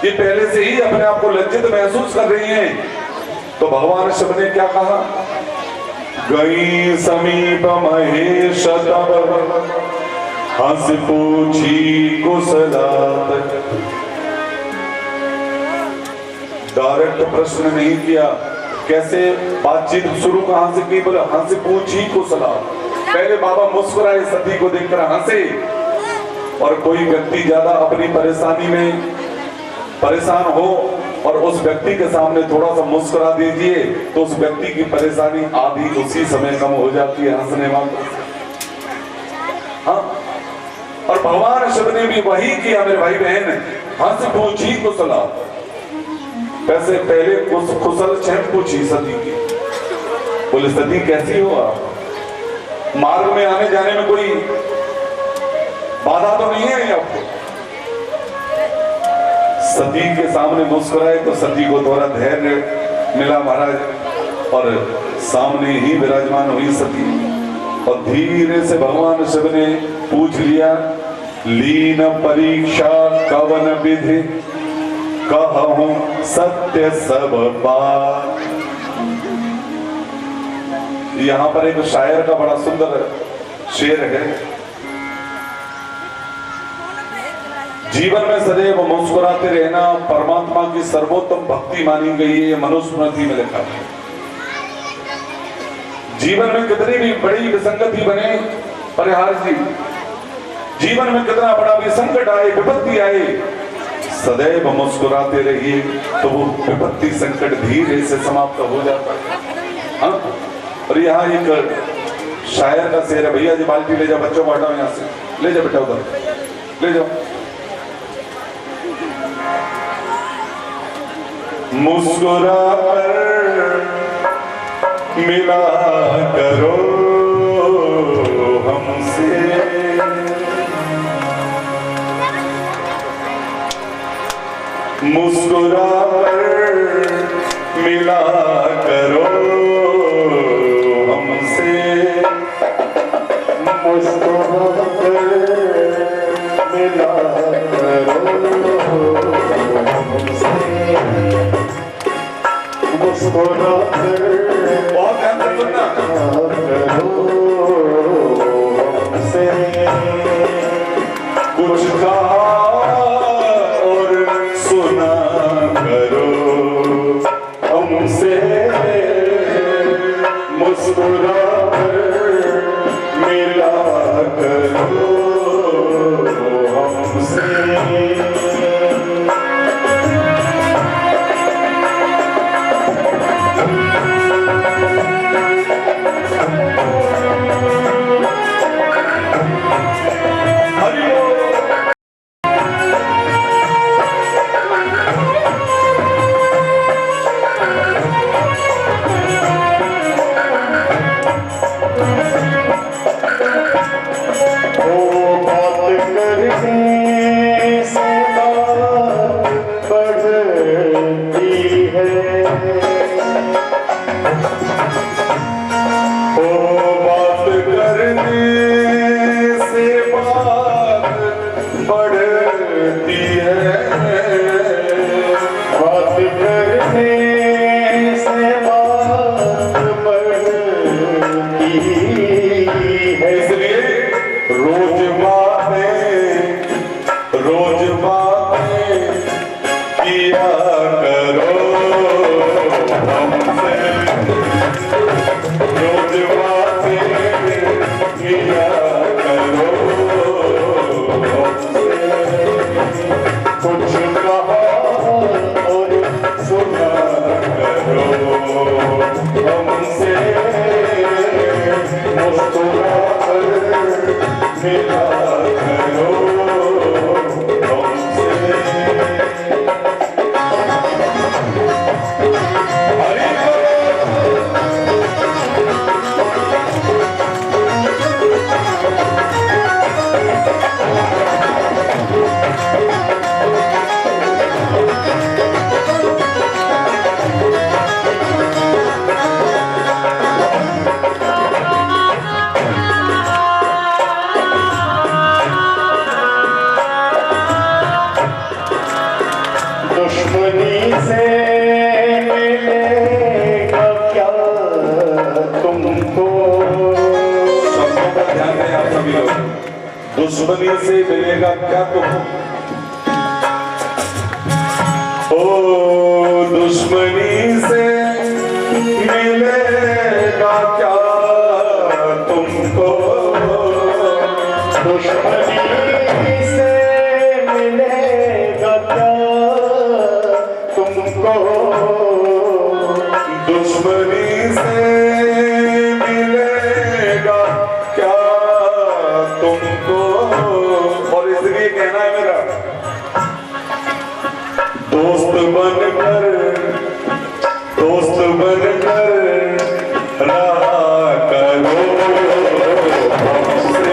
ये पहले से ही अपने आप को लज्जित महसूस कर रही हैं। तो भगवान शिव ने क्या कहा, गई समीप महेश तब हंस पूछी कुशलात, डायरेक्ट प्रश्न नहीं किया, कैसे बातचीत शुरू कहां से की, बोले हंस पूछी कुशलात। पहले बाबा मुस्कुराए, सती को देखकर हंसे। और कोई व्यक्ति ज्यादा अपनी परेशानी में परेशान हो और उस व्यक्ति के सामने थोड़ा सा मुस्कुरा दीजिए तो उस व्यक्ति की परेशानी आधी उसी समय कम हो जाती है हंसने मात्र से। हाँ, और भगवान शिव ने भी वही किया मेरे भाई बहन, हंस पूछी कुशलात। वैसे पहले कुशल क्षेम पूछी सती की, बोले सती कैसी हो आप, मार्ग में आने जाने में कोई बाधा तो नहीं है आपको। सती के सामने मुस्कुराए तो सती को थोड़ा धैर्य मिला महाराज, और सामने ही विराजमान हुई सती। और धीरे से भगवान शिव ने पूछ लिया, लीन परीक्षा कवन विधि, कहूं सत्य सब बात। यहां पर एक शायर का बड़ा सुंदर शेर है, जीवन में सदैव मुस्कुराते रहना परमात्मा की सर्वोत्तम भक्ति मानी गई है, मनुस्मृति में लिखा है। जीवन में कितनी भी बड़ी विसंगति बने परिहार जी, जीवन में कितना बड़ा भी संकट आए, विपत्ति आए, सदैव मुस्कुराते रहिए तो वो विपत्ति संकट धीरे से समाप्त हो जाता है। हाँ? और यहाँ एक शायर का शेर है, भैया जी बाल्टी ले जाओ, बच्चों को हटाओ यहाँ से, ले जाओ बेटा उधर ले जाओ। मुस्कुरा कर मिला करो हमसे, मुस्कुरा कर मिला करो हमसे,
मुस्कुरा कर मिला करो हमसे, मुस्कुरा कर
बहुत ध्यान से सुनना,
करो हमसे,
कुछ कहा और सुना करो हमसे, मुस्कुरा कर मिला करो हमसे। दुश्मनी से मिलेगा क्या तुम? ओ दुश्मनी से मिलेगा क्या तुमको?
दुश्मनी से मिलेगा क्या तुमको?
दुश्मनी से मिलेगा क्या तुमको? और इसलिए कहना है मेरा, दोस्त बनकर रहा करो हमसे।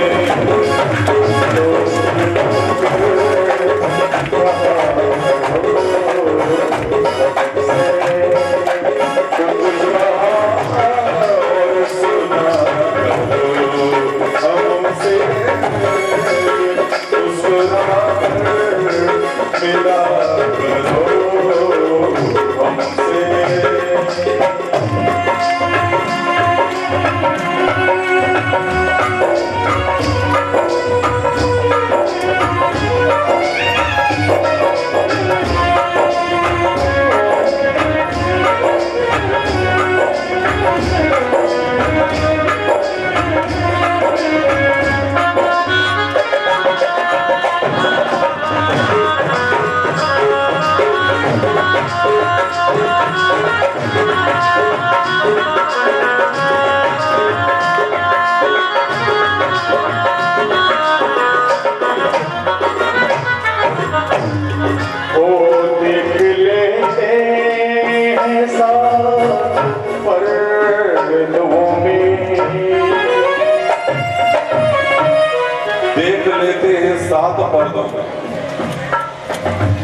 देख लेते हैं सात पर्दों में।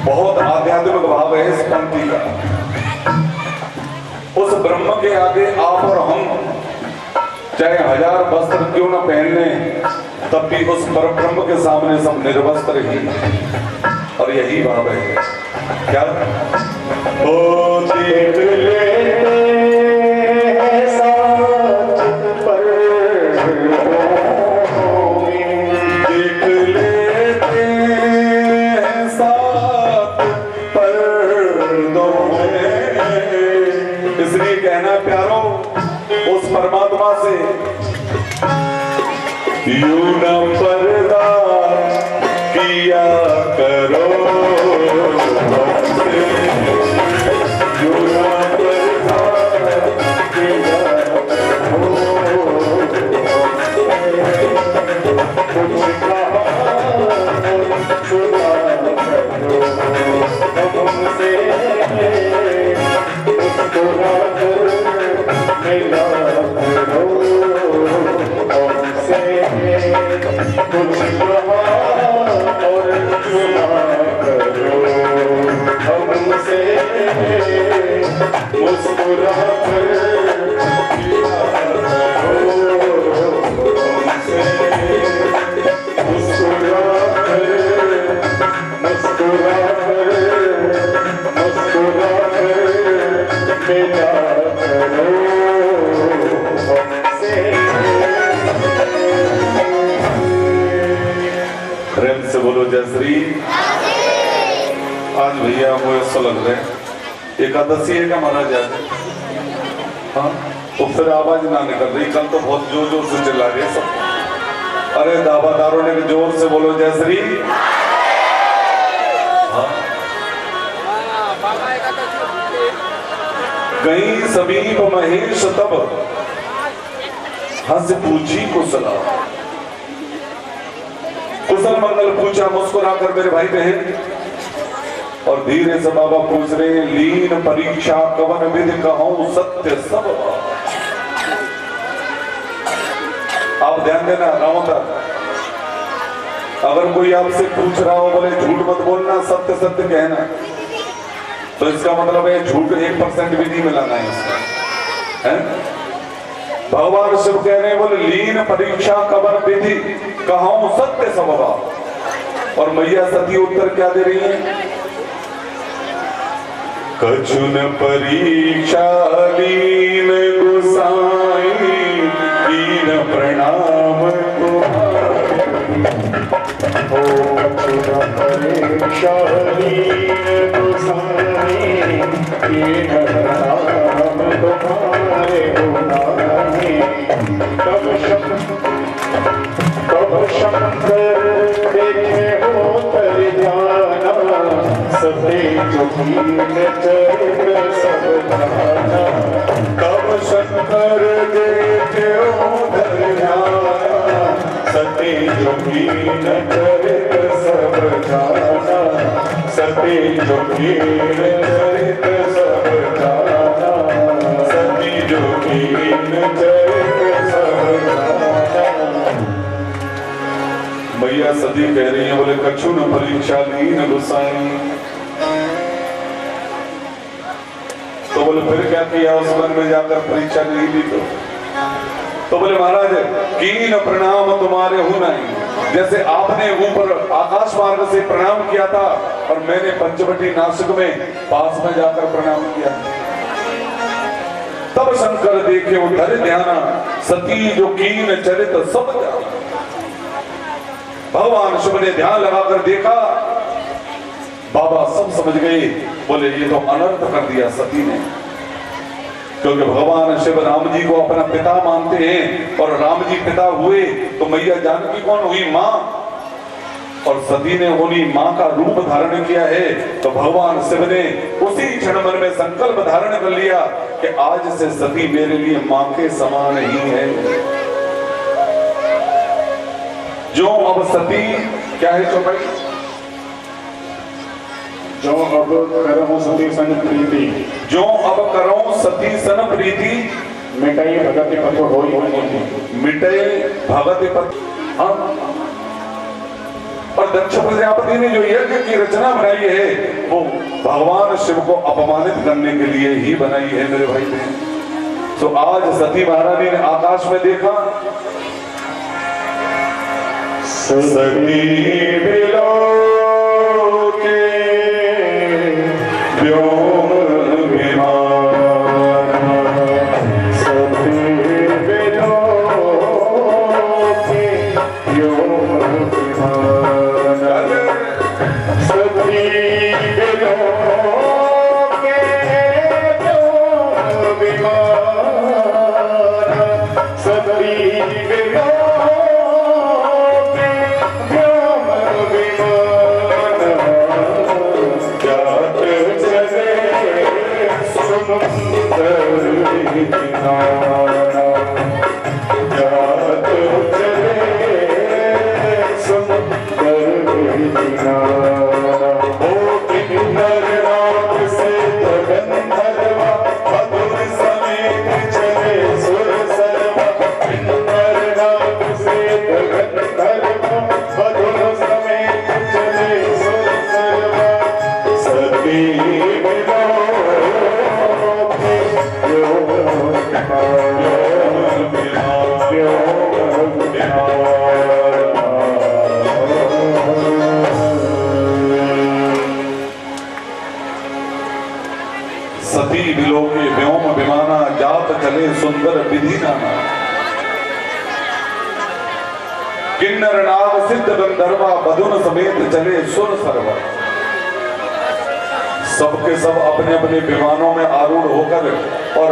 बहुत आध्यात्मिक भाव है इस पंक्ति का। उस ब्रह्म के आगे आप और हम चाहे 1000 वस्त्र क्यों न पहनने, तब भी उस परब्रह्म के सामने सब निर्वस्त्र ही। और यही भाव है क्या? ओ देख ले परमात्मा से यूं न पर्दा किया करो, यूं न पर्दा किया करो। कुछ कहा सुना करो हमसे, मुस्कुरा कर मिला कुछ कहा और सुना करो हमसे, मुस्कुरा कर मिला करो हमसे, मुस्कुरा कर मिला करो हमसे। प्रेम से बोलो जय श्री। आज भैया वो ऐसा लग रहा है एकादशी है क्या महाराज आज? हाँ, तो फिर आवाज ना निकल रही। कल तो बहुत जोर जोर से चिल्ला रहे सब। अरे दावादारों ने जोर से बोलो जय श्री। हाँ। कहीं समीप महेश तब हंस पूछी कुशला, कुशल मंगल पूछा मुस्कुराकर मेरे भाई बहन। और धीरे से बाबा पूछ रहे लीन परीक्षा कवन विधि कहूं सत्य सब। आप ध्यान देना रामोदर, अगर कोई आपसे पूछ रहा हो बोले झूठ मत बोलना, सत्य सत्य कहना, तो इसका मतलब है झूठ 1% भी नहीं मिलाना है इसका, है? भगवान शिव कह रहे बोले लीन परीक्षा कवन विधि कहूं सत्य सब। और मैया सती उत्तर क्या दे रही है? कछुन परीक्षा लीन गोसाई कीन प्रणाम तुम्हारे।
जोगीन चरित्र सब जाना, तब शंकर देखे उधर ध्याना। सती जोगीन चरित्र सब जाना, सती जोगीन चरित्र सब जाना, सती जोगीन चरित्र सब जाना।
मैया सती कह रही है, बोले कछु न परीक्षा लीन गुसाई। तो बोले फिर क्या किया उस वन में जाकर परीक्षा नहीं ली तो बोले महाराज कीन प्रणाम तुम्हारे हूं नहीं। जैसे आपने ऊपर आकाश मार्ग से प्रणाम किया था और मैंने पंचवटी नासिक में पास में जाकर प्रणाम किया। तब शंकर देखे उधर ध्याना, सती जो कीन चरित सब जाना। भगवान शिव ने ध्यान लगाकर देखा, बाबा सब समझ गए। बोले ये तो अनर्थ कर दिया सती ने, क्योंकि भगवान शिव राम जी को अपना पिता मानते हैं और राम जी पिता हुए तो मैया जानकी कौन हुई? मां। और सती ने उन्हीं मां का रूप धारण किया है। तो भगवान शिव ने उसी क्षण मन में संकल्प धारण कर लिया कि आज से सती मेरे लिए मां के समान ही है। जो अब सती क्या है चौपाई?
जो अब करहूं सती सन प्रीति,
जो अब करो सती सन प्रीति,
मिटाई भगत पथ होई होई,
मिटे भगत पथ। हाँ। और दक्ष प्रजापति ने जो यज्ञ की रचना बनाई है वो भगवान शिव को अपमानित करने के लिए ही बनाई है मेरे भाई बहन। तो आज सती महारानी ने आकाश में देखा,
सती बिलो के व्योम विमान, सती बिलो के व्योम विमान, सती बिलो के व्योम विमान, सती बिलो
सती बिलो के व्योम विमाना, जात चले सुंदर विधि नाना। किन्नर नाग सिद्ध गंधर्वा, बधुन समेत चले सुर सरवा। सबके सब अपने अपने विमानों में आरूढ़ होकर और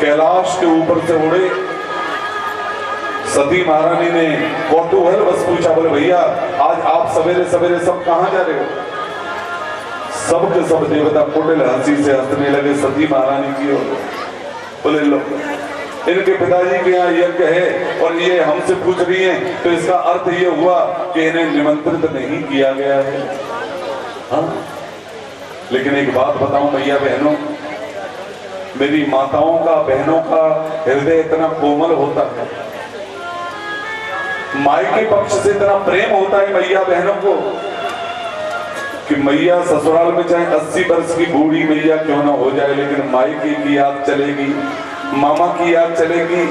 कैलाश के ऊपर से उड़े। सती महारानी ने कौतूहल बस पूछा, बोले भैया आज आप सवेरे सवेरे सब कहां जा रहे हो? सबके सब देवता कुटिल हंसी से हंसने लगे सती महारानी की ओर। बोले लो इनके पिताजी के यहाँ यज्ञ है और ये हमसे पूछ रही हैं, तो इसका अर्थ ये हुआ कि इन्हें निमंत्रित नहीं किया गया है। हाँ? लेकिन एक बात बताऊं भैया बहनों, मेरी माताओं का बहनों का हृदय इतना कोमल होता है, मायके पक्ष से इतना प्रेम होता है मैया बहनों को कि मैया ससुराल में चाहे 80 वर्ष की बूढ़ी मैया क्यों ना हो जाए, लेकिन मायके की याद चलेगी, मामा की याद चलेगी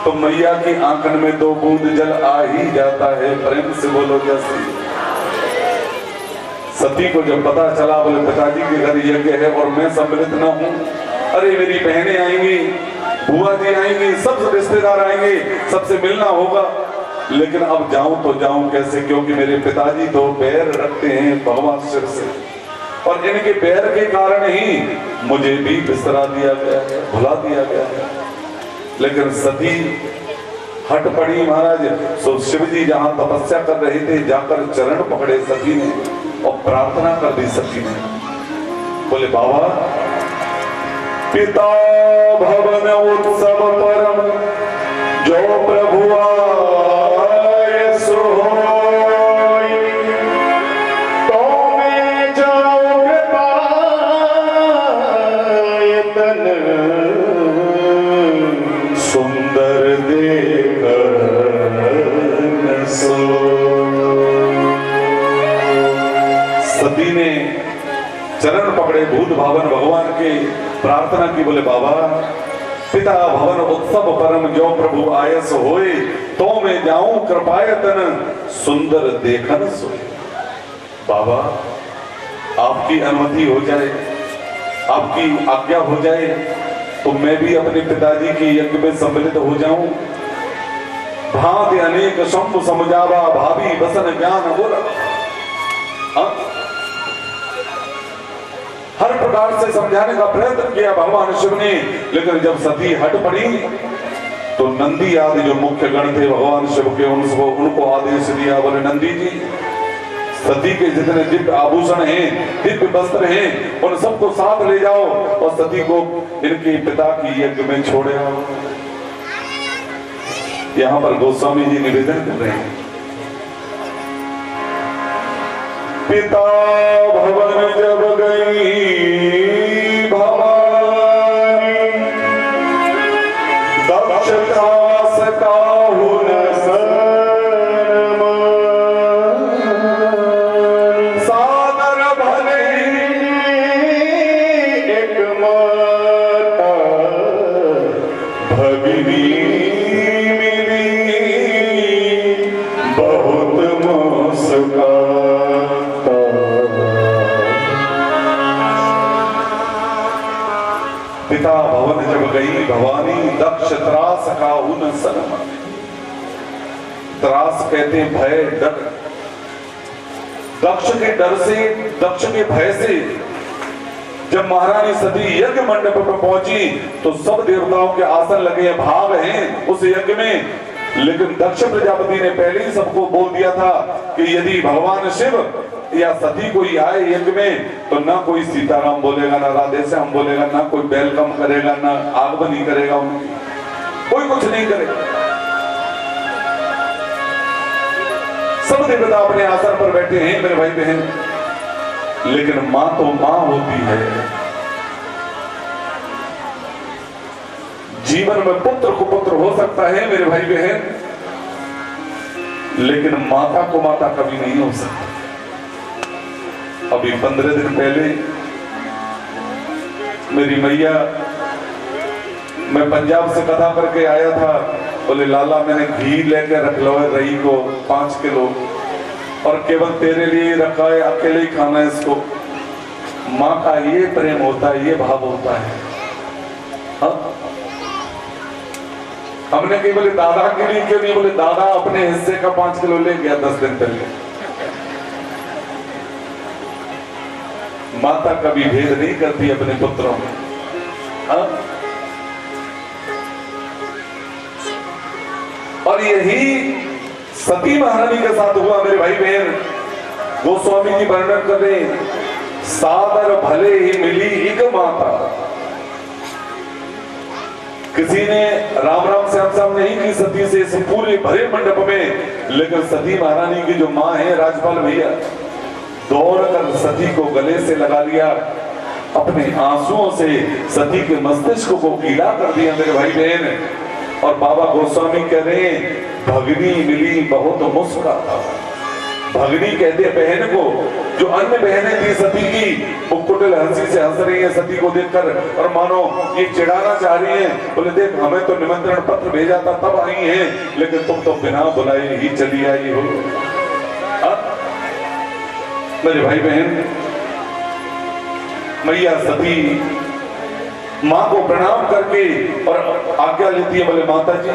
तो मैया की आंखन में 2 बूंद जल आ ही जाता है। प्रेम से बोलो जैसे। सती को जब पता चला बोले पिताजी के घर यज्ञ है और मैं सम्मिलित न हूं, अरे मेरी बहनें आएंगी, बुआ जी आएंगी, सब रिश्तेदार आएंगे, सबसे मिलना होगा, लेकिन अब जाऊं तो जाऊं कैसे, क्योंकि मेरे पिताजी तो पैर रखते हैं भगवान शिव से और इनके पैर के कारण ही मुझे भी बिस्तरा दिया गया है, भुला दिया गया है। लेकिन सती हट पड़ी महाराज। सो शिव जी जहां तपस्या कर रहे थे जाकर चरण पकड़े सती ने और प्रार्थना कर दी सती ने। बोले बाबा, पिता भवन उत्सव परम जो प्रभु आए सो होई,
तो मैं जाऊं पायतन
सुंदर देखन सो। सती ने चरण पकड़े भूत भावन भगवान के प्रार्थना की, बोले बाबा, पिता भवन उत्सव परम जो प्रभु आयस होए, तो मैं जाऊं कृपायतन सुंदर देखन सोए। बाबा, आपकी अनुमति हो जाए, आपकी आज्ञा हो जाए तो मैं भी अपने पिताजी की यज्ञ में सम्मिलित हो जाऊं। भांति अनेक शंभु समझावा भाभी बसन ज्ञान बोला। हर प्रकार से समझाने का प्रयत्न किया भगवान शिव ने, लेकिन जब सती हट पड़ी तो नंदी आदि जो मुख्य गण थे भगवान शिव के, उनको आदेश दिया, बोले नंदी जी, सती के जितने दिव्य आभूषण हैं, दिव्य वस्त्र हैं, उन सबको साथ ले जाओ और सती को इनके पिता की यज्ञ में छोड़े आओ। यहां पर गोस्वामी जी निवेदन कर रहे हैं, पिता भवन जब गई भवानी, दक्ष त्रास काहू न सनमानी, सादर भले
एक माता
भगिनी मिली, बहुत मुस्काता। पिता भवन जब गई भवानी, दक्ष त्रास काहू न सनमानी। त्रास कहते हैं भय, डर। दक्ष के डर से, दक्ष के भय से जब महारानी सती यज्ञ मंडप पर पहुंची तो सब देवताओं के आसन लगे हैं, भाग हैं उस यज्ञ में, लेकिन दक्ष प्रजापति ने पहले ही सबको बोल दिया था कि यदि भगवान शिव या सती कोई आए यज्ञ में तो ना कोई सीताराम बोलेगा, ना राधे श्याम बोलेगा, ना कोई वेलकम करेगा, ना आगमनी करेगा, उनकी कोई कुछ नहीं करेगा। सब देवता अपने आसन पर बैठे हैं मेरे भाई बहन, लेकिन मां तो मां होती है। जीवन में पुत्र को पुत्र हो सकता है मेरे भाई बहन, लेकिन माता को माता कभी नहीं हो सकती। अभी 15 दिन पहले मेरी मैया, मैं पंजाब से कथा करके आया था, बोले लाला मैंने घी लेकर रख लो है रही को 5 किलो, और केवल तेरे लिए रखा है, अकेले ही खाना है इसको। माँ का ये प्रेम होता है, ये भाव होता है। हाँ? हमने कही बोले दादा के लिए क्यों नहीं, बोले दादा अपने हिस्से का 5 किलो ले गया 10 दिन पहले। माता कभी भेद नहीं करती अपने पुत्रों में। हाँ? और यही सती महारानी के साथ हुआ मेरे भाई बहन। गोस्वामी जी वर्णन कर रहे हैं, सादर भले ही मिली एक माता। किसी ने राम राम श्याम श्याम नहीं की सती से इस पूरे भरे मंडप में, लेकिन सती महारानी की जो मां है राजपाल भैया, दौड़कर सती को गले से लगा लिया, अपने आंसुओं से सती के मस्तिष्क को गीला कर दिया मेरे भाई बहन। और बाबा गोस्वामी कह रहे हैं, भगनी मिली बहुत मुस्कुराता। भगनी कहते हैं बहन को, जो अन्य बहनें थी सती की, वो कुटिल हंसी से हंस रही है सती को देखकर, और मानो ये चिढ़ाना चाह रही हैं। बोले देख, हमें तो निमंत्रण पत्र भेजा था तब आई हैं, लेकिन तुम तो बिना बुलाए ही चली आई हो। मेरे भाई बहन, मैया सती माँ को प्रणाम करके और आज्ञा लेती है, बोले माता जी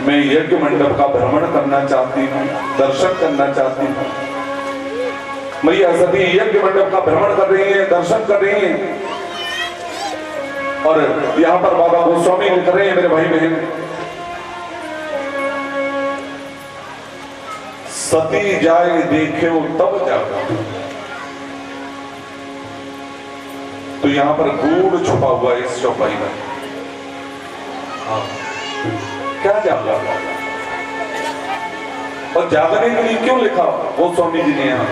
मैं यज्ञ मंडप का भ्रमण करना चाहती हूँ, दर्शन करना चाहती हूँ। मैया सती यज्ञ मंडप का भ्रमण कर रही है, दर्शन कर रही है। और यहाँ पर बाबा गोस्वामी लिख रहे हैं मेरे भाई बहन, सती जाए देखे तब जागा। तो यहां पर गूढ़ छुपा हुआ है इस चौपाई में। हाँ, क्या जागा और जागने के लिए क्यों लिखा वो स्वामी जी ने यहां?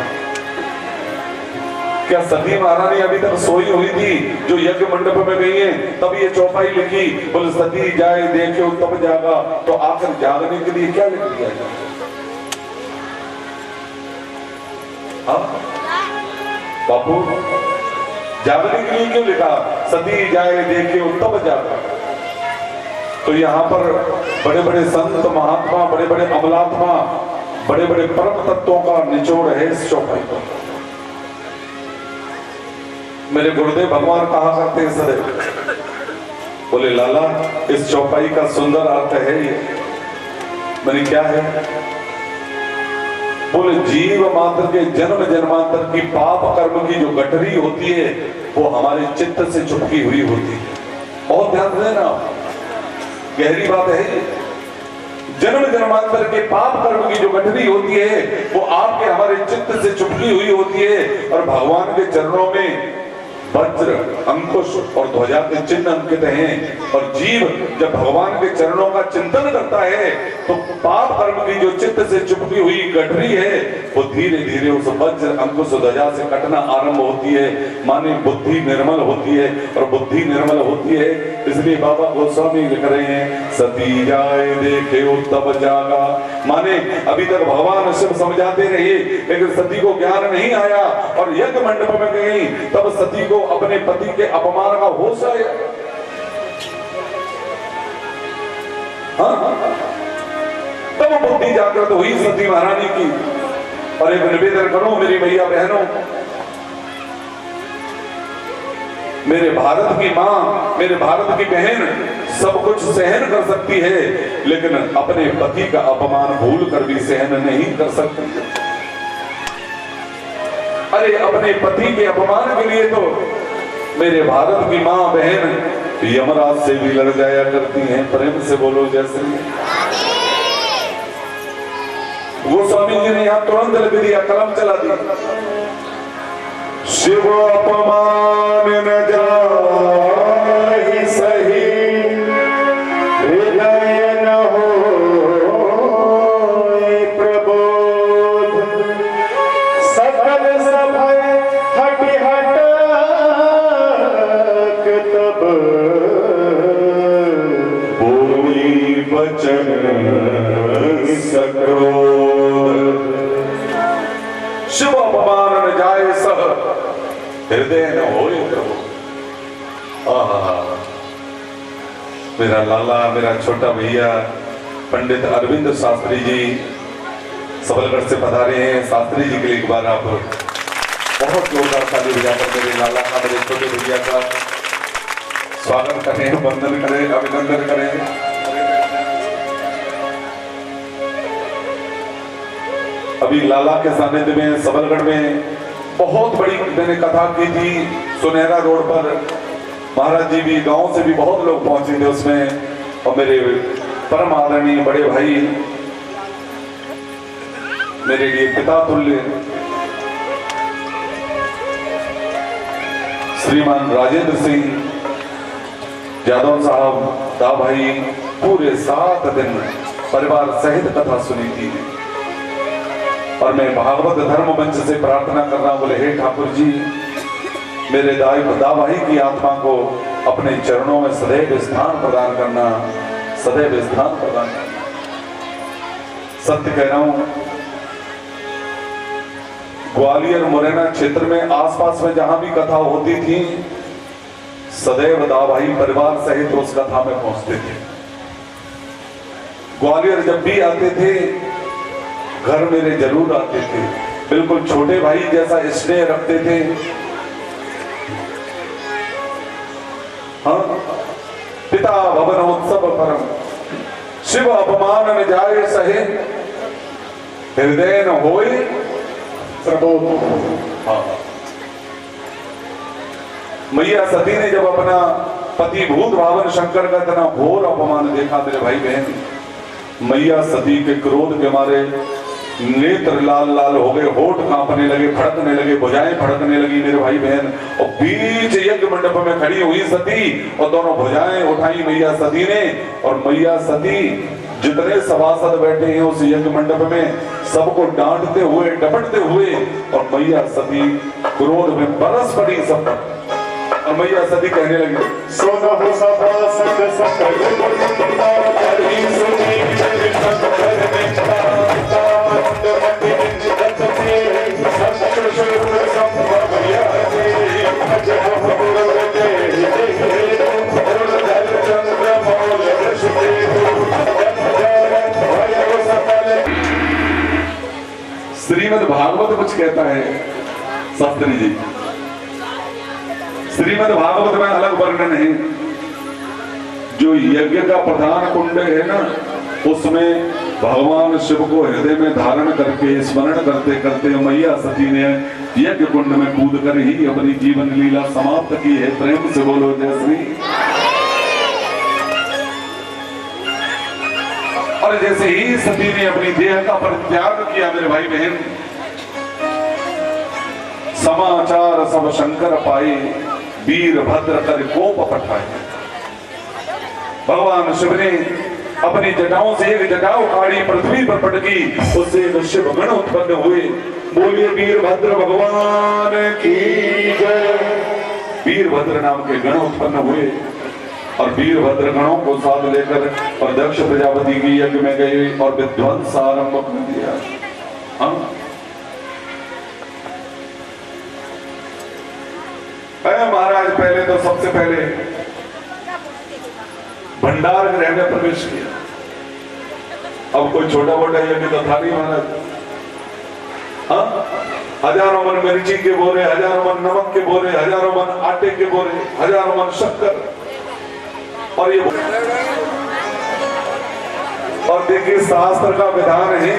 क्या सती महारानी अभी तक सोई हुई थी जो यज्ञ मंडप में गई है तब ये चौपाई लिखी? बोले सती जाए देखे तब जागा। तो आखिर जागने के लिए क्या लिख दिया जाए? बापू जागने के लिए क्यों लिखा? सती जाए देखे तब जागा। तो यहाँ पर बड़े बड़े संत महात्मा, बड़े बड़े अमलात्मा, बड़े बड़े परम तत्वों का निचोड़ है इस चौपाई पर। मेरे गुरुदेव भगवान कहा करते हैं सदैव, बोले लाला इस चौपाई का सुंदर अर्थ है ये। मैंने क्या है? बोले जीव मात्र के जन्म जन्मांतर की पाप कर्म की जो गठरी होती है वो हमारे चित्त से चुपकी हुई होती है। बहुत ध्यान देना, गहरी बात है ये। जन्म जन्मांतर के पाप कर्म की जो गठरी होती है वो आपके हमारे चित्त से चुपकी हुई होती है और भगवान के चरणों में वज्र, अंकुश और ध्वजा के चिन्ह अंकित हैं। और जीव जब भगवान के चरणों का चिंतन करता है तो पाप कर्म की जो चित्त से चुपकी हुई गठरी है वो धीरे धीरे उस वज्र, अंकुश, ध्वजा से कटना आरंभ होती है। माने बुद्धि निर्मल होती है और बुद्धि निर्मल होती है इसलिए बाबा गोस्वामी लिख रहे हैं सती जाए देखे तब जागा। माने अभी तक भगवान शिव समझाते रहे लेकिन सती को ज्ञान नहीं आया और यज्ञ मंडप में गई तब सती को अपने पति के अपमान का होश आया। हाँ? तब बुद्धि जागृत हुई सती महारानी की। और एक निवेदन करूं मेरी भैया बहनों, मेरे भारत की मां, मेरे भारत की बहन सब कुछ सहन कर सकती है लेकिन अपने पति का अपमान भूल कर भी सहन नहीं कर सकती। अरे अपने पति के अपमान के लिए तो मेरे भारत की मां बहन यमराज से भी लड़ जाया करती हैं। प्रेम से बोलो जैसे। वो स्वामी जी ने यहां तुरंत लिख दिया, कलम चला दिया, शिव अपमान न जाहि सही हृदय न होय प्रबोध सकल सभय हटि हटक तब बोली बचन सक्रोध। शिव अपमान न जाए सह हृदय न होय प्रभु। मेरा लाला, मेरा छोटा भैया पंडित अरविंद शास्त्री जी सबलगढ़ से पधारे हैं। शास्त्री जी के लिए एक बार आप बहुत जोरदार ताली बजाकर मेरे लाला का, मेरे छोटे भैया का स्वागत करें, वंदन करें, अभिनंदन करें। अभी लाला के सानिध्य में सबलगढ़ में बहुत बड़ी मैंने कथा की थी सुनहरा रोड पर। महाराज जी भी, गांव से भी बहुत लोग पहुंचे थे उसमें। और मेरे परम आदरणीय बड़े भाई, मेरे लिए पिता तुल्य श्रीमान राजेंद्र सिंह यादव साहब, दा भाई पूरे 7 दिन परिवार सहित कथा सुनी थी। और मैं भागवत धर्म मंच से प्रार्थना कर रहा हूं, बोले हे ठाकुर जी मेरे दा भाई की आत्मा को अपने चरणों में सदैव स्थान प्रदान करना, सदैव स्थान प्रदान करना। सत्य कह रहा हूं, ग्वालियर मुरैना क्षेत्र में आसपास में जहां भी कथा होती थी सदैव दा भाई परिवार सहित उस कथा में पहुंचते थे। ग्वालियर जब भी आते थे घर मेरे जरूर आते थे, बिल्कुल छोटे भाई जैसा स्नेह रखते थे। हाँ? पिता भवनोत्सव परम शिव अपमान न जाए सहे हृदय न होय प्रबोध। हाँ। मैया सती ने जब अपना पति भूत भावन शंकर का इतना घोर अपमान देखा मेरे भाई बहन, मैया सती के क्रोध के मारे नेत्र लाल लाल हो गए, होठ कांपने लगे, फड़कने लगे, भुजाएं फड़कने लगी मेरे भाई बहन। और बीच यज्ञ मंडप में खड़ी हुई सती और दोनों भुजाएं उठाई मैया सती ने। और मैया सती जितने सभासद बैठे हैं उस यज्ञ मंडप में सबको डांटते हुए डपटते हुए और मैया सती क्रोध में बरस पड़ी सब पर। और मैया सती कहने लगी,
सुनहु सभासद सकल मुनिंदा, करी सुनी मेरे सब कर निंदा। तामंद मति निंदत ते, सत्य शुभ संभव यते। अजब गुरु तेहि देहि, गुरुधर चंद्र मौल वृष देहु।
श्रीमद् भागवत कुछ कहता है शास्त्री जी। श्रीमद् भागवत में अलग वर्णन है। जो यज्ञ का प्रधान कुंड है ना, उसमें भगवान शिव को हृदय में धारण करके स्मरण करते करते मैया सती ने यज्ञ कुंड में कूद कर ही अपनी जीवन लीला समाप्त की है। प्रेम से बोलो जय श्री। और जैसे ही सती ने अपनी देह का परित्याग किया मेरे भाई बहन, समाचार सब शंकर पाए, वीरभद्र कर कोप पठाए। भगवान शिव ने अपनी जटाओं से एक जटा उखाड़ी, पृथ्वी पर पटकी, उससे एक शिव गण उत्पन्न हुए। बोलिए वीरभद्र भगवान की जय। वीरभद्र नाम के गण उत्पन्न हुए और वीरभद्र गणों को साथ लेकर और दक्ष प्रजापति की यज्ञ में गए और विध्वंस आरंभ कर दिया। हम महाराज पहले तो सबसे पहले भंडार गृह में प्रवेश किया। अब कोई छोटा मोटा यज्ञ तो था नहीं महाराज। हजारों मन मिर्ची के बोरे, हजारों मन नमक के बोरे, हजारों मन आटे के बोरे, हजारों मन शक्कर। और ये और देखिए शास्त्र का विधान है,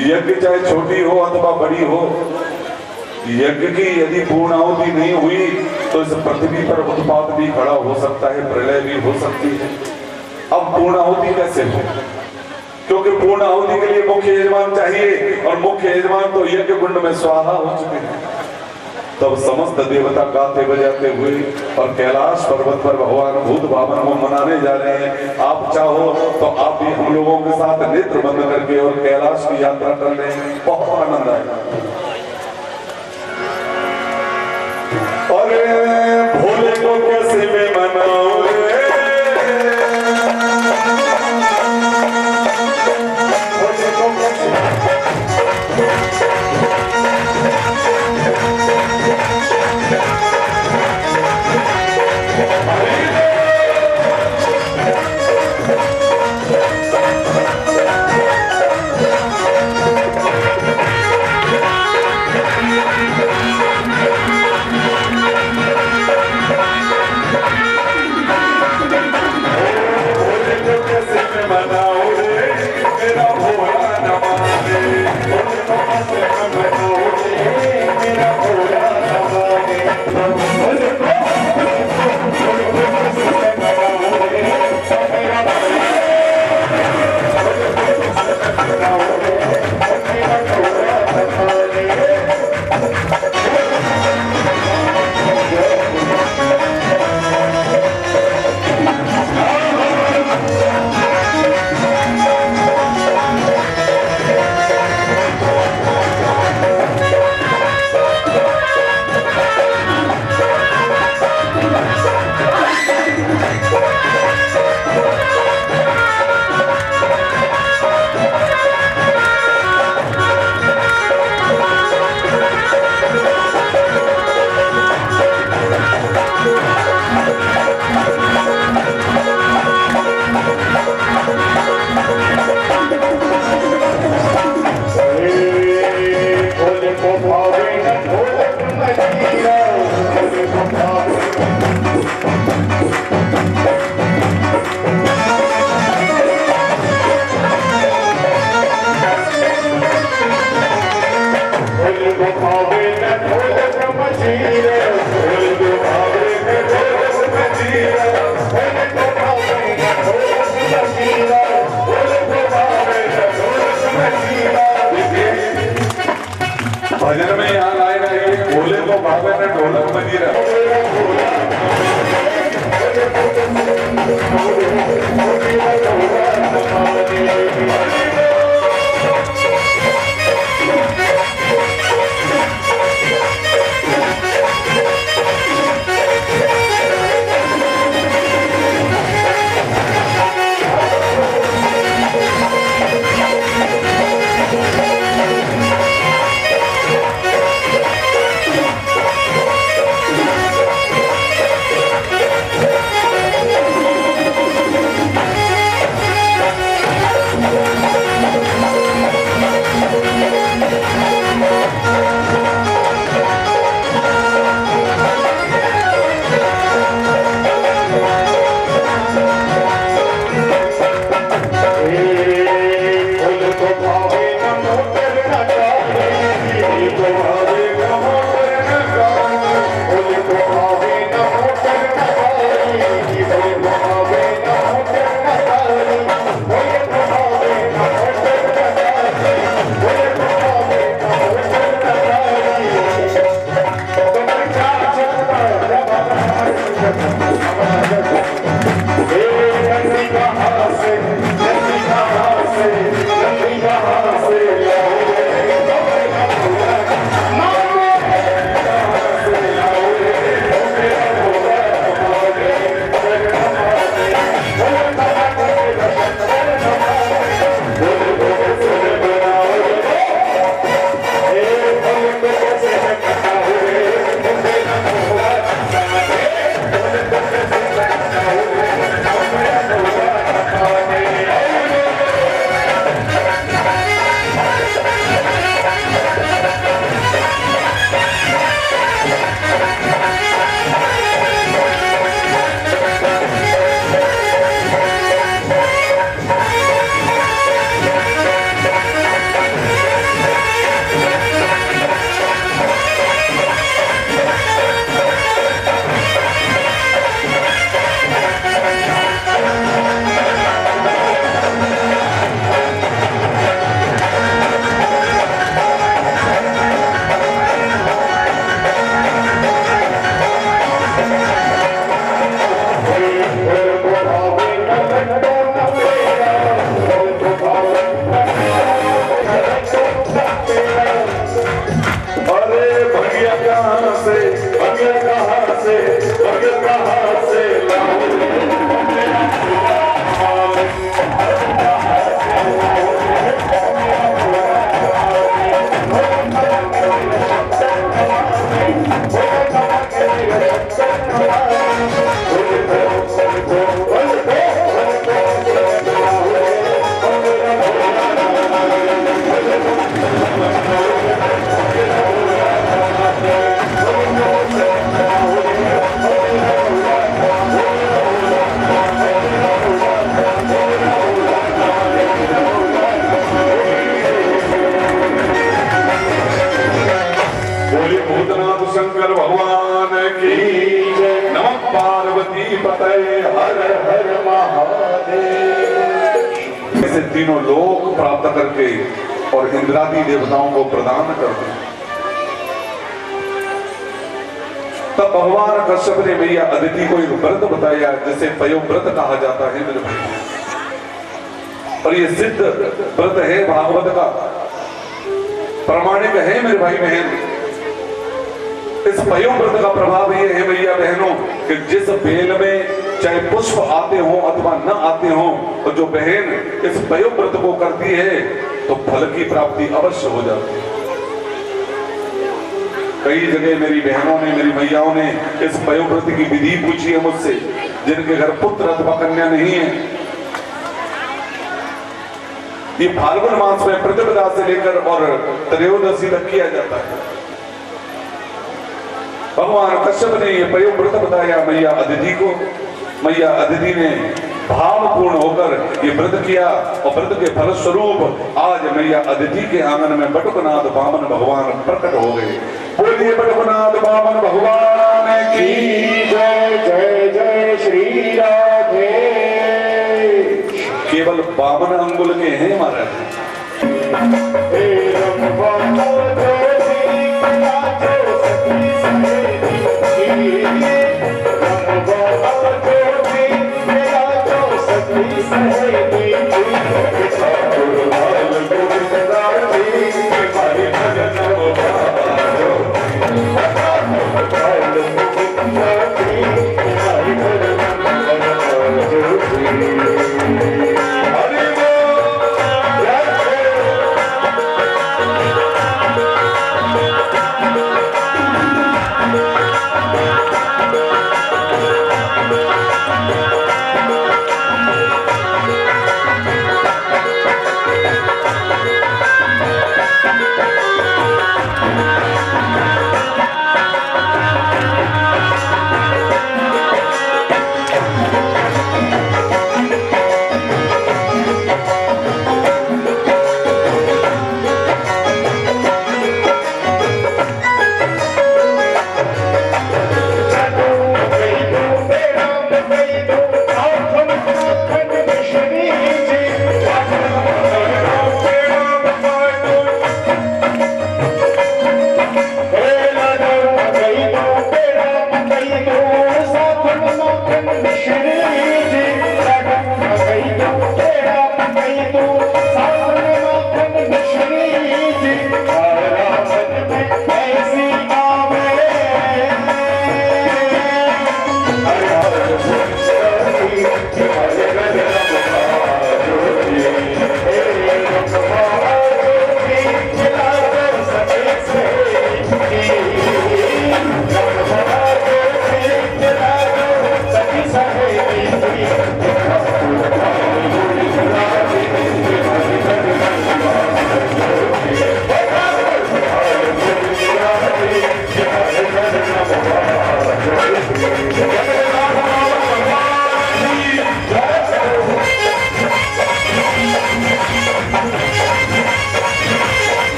यज्ञ चाहे छोटी हो अथवा बड़ी हो, यज्ञ की यदि पूर्णाहुति नहीं हुई तो इस पृथ्वी पर उत्पात भी खड़ा हो सकता है, प्रलय भी हो सकती है। अब पूर्णाहुति कैसे हो? क्योंकि पूर्णाहुति के लिए मुख्य यजमान चाहिए और मुख्य यजमान तो यज्ञ कुंड में स्वाहा हो चुके हैं। तब समस्त देवता गाते बजाते हुए और कैलाश पर्वत पर भगवान भूत भावन को मनाने जा रहे हैं। आप चाहो तो आप भी हम लोगों के साथ नेत्र बंद करके और कैलाश की यात्रा कर रहे हैं, बहुत आनंद आएगा। अरे भोले को कैसे मैं मनाऊं रे, भोले को
पतये हर हर महादेव।
ऐसे तीनों लोक प्राप्त करके और इंद्रादि देवताओं को प्रदान कर दे। तब भगवान कश्यप ने मैया अदिति को एक व्रत बताया जिसे पयोव्रत कहा जाता है मेरे भाई। और ये सिद्ध व्रत है भागवत का, प्रामाणिक है मेरे भाई बहन। इस पयोव्रत का प्रभाव ये है भैया बहनों कि जिस बेल में चाहे पुष्प आते हो अथवा न आते हो, तो जो बहन इस पयोव्रत को करती है तो फल की प्राप्ति अवश्य हो जाती है। कई जगह मेरी बहनों ने, मेरी मैयाओं ने इस पयोव्रत की विधि पूछी है मुझसे, जिनके घर पुत्र अथवा कन्या नहीं है। ये फाल्गुन मास में प्रतिपदा से लेकर और त्रयोदशी तक किया जाता है। भगवान कश्यप ने ये पयोव्रत बताया मैया अदिति को। मैया अदिति ने भावपूर्ण होकर ये व्रत किया और व्रत के फलस्वरूप आज मैया अदिति के आंगन में बटुकनाथ वामन भगवान प्रकट हो गए। बोलिए बटुकनाथ वामन भगवान की
जय जय जय श्री राधे।
केवल 52 अंगुल के हैं महाराज।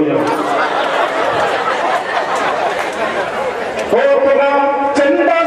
जाओ। पोतना चंदा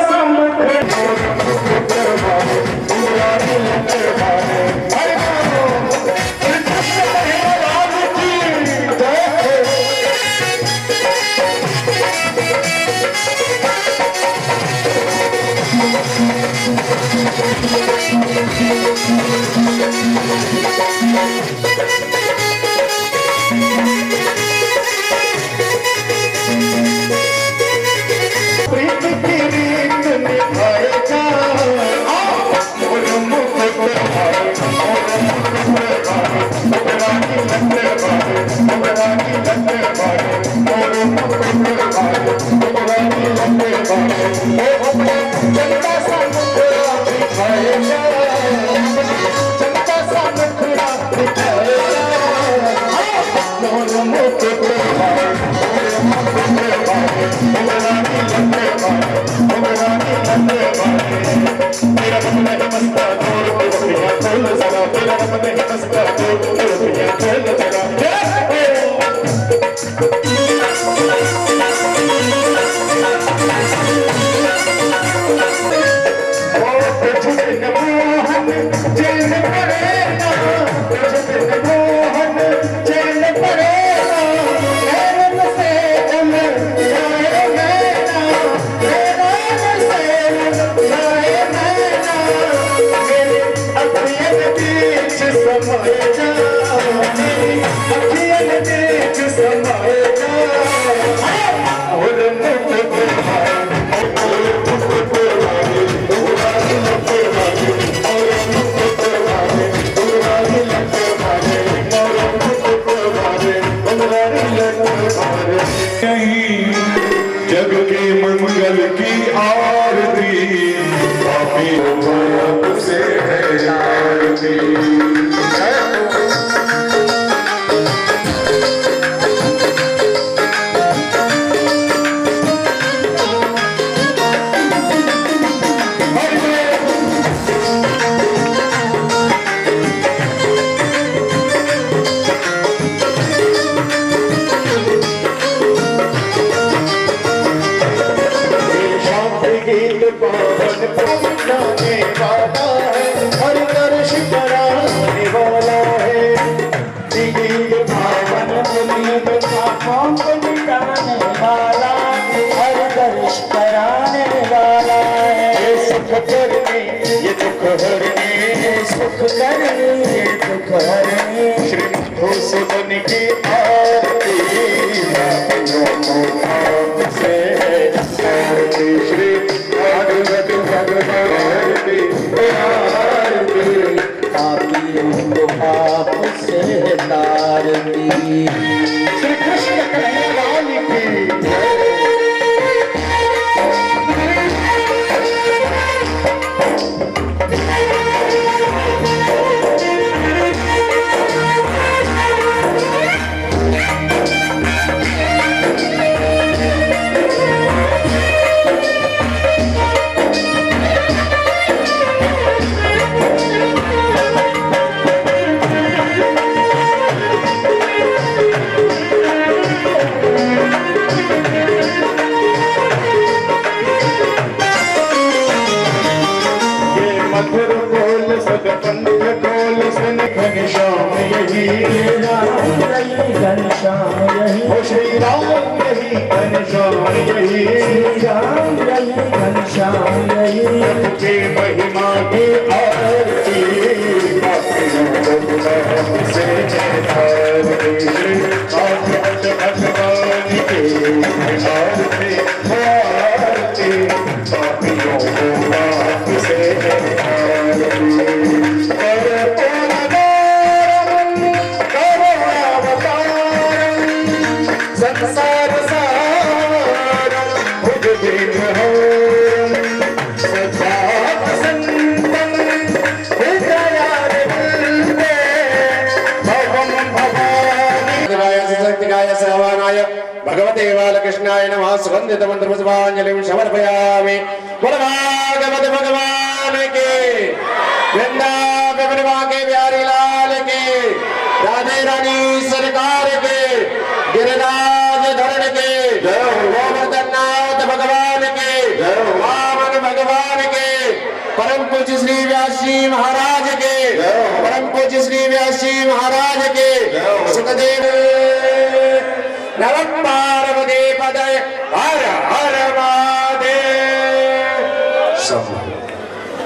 जग के मंगल की आरती से है आरती। ये दुख हरने सुख करने दुख हरने श्री सुमन की आरती से आरती श्री भागवत भगवान की आरती आप से तारती श्री कृष्ण कन्हैया की मधुर बोल सद पंथ बोल सन घनश्याम यही घनश्याम यही हो श्री राम यही घनश्याम यही श्री राम यही घनश्याम यही के महिमा की आरती से आरती श्री भागवत भगवान की आरती आरती पापियों को पाप से संसार सारम भुज दिन सजात संतन हृदयार दिलते भवम भवानी शक्तिकाय श्रवणाय भगवते बालकृष्णाय नमः सुगंधित मंत्रपुष्पांजलिं समर्पयामि। भागवत भगवान के वृंदावन के प्यारी लाल के राधे रानी सरकार के गिर
पूज्य श्री व्यास जी महाराज के, परम पूज्य श्री व्यास जी महाराज के, सुखदेव नमः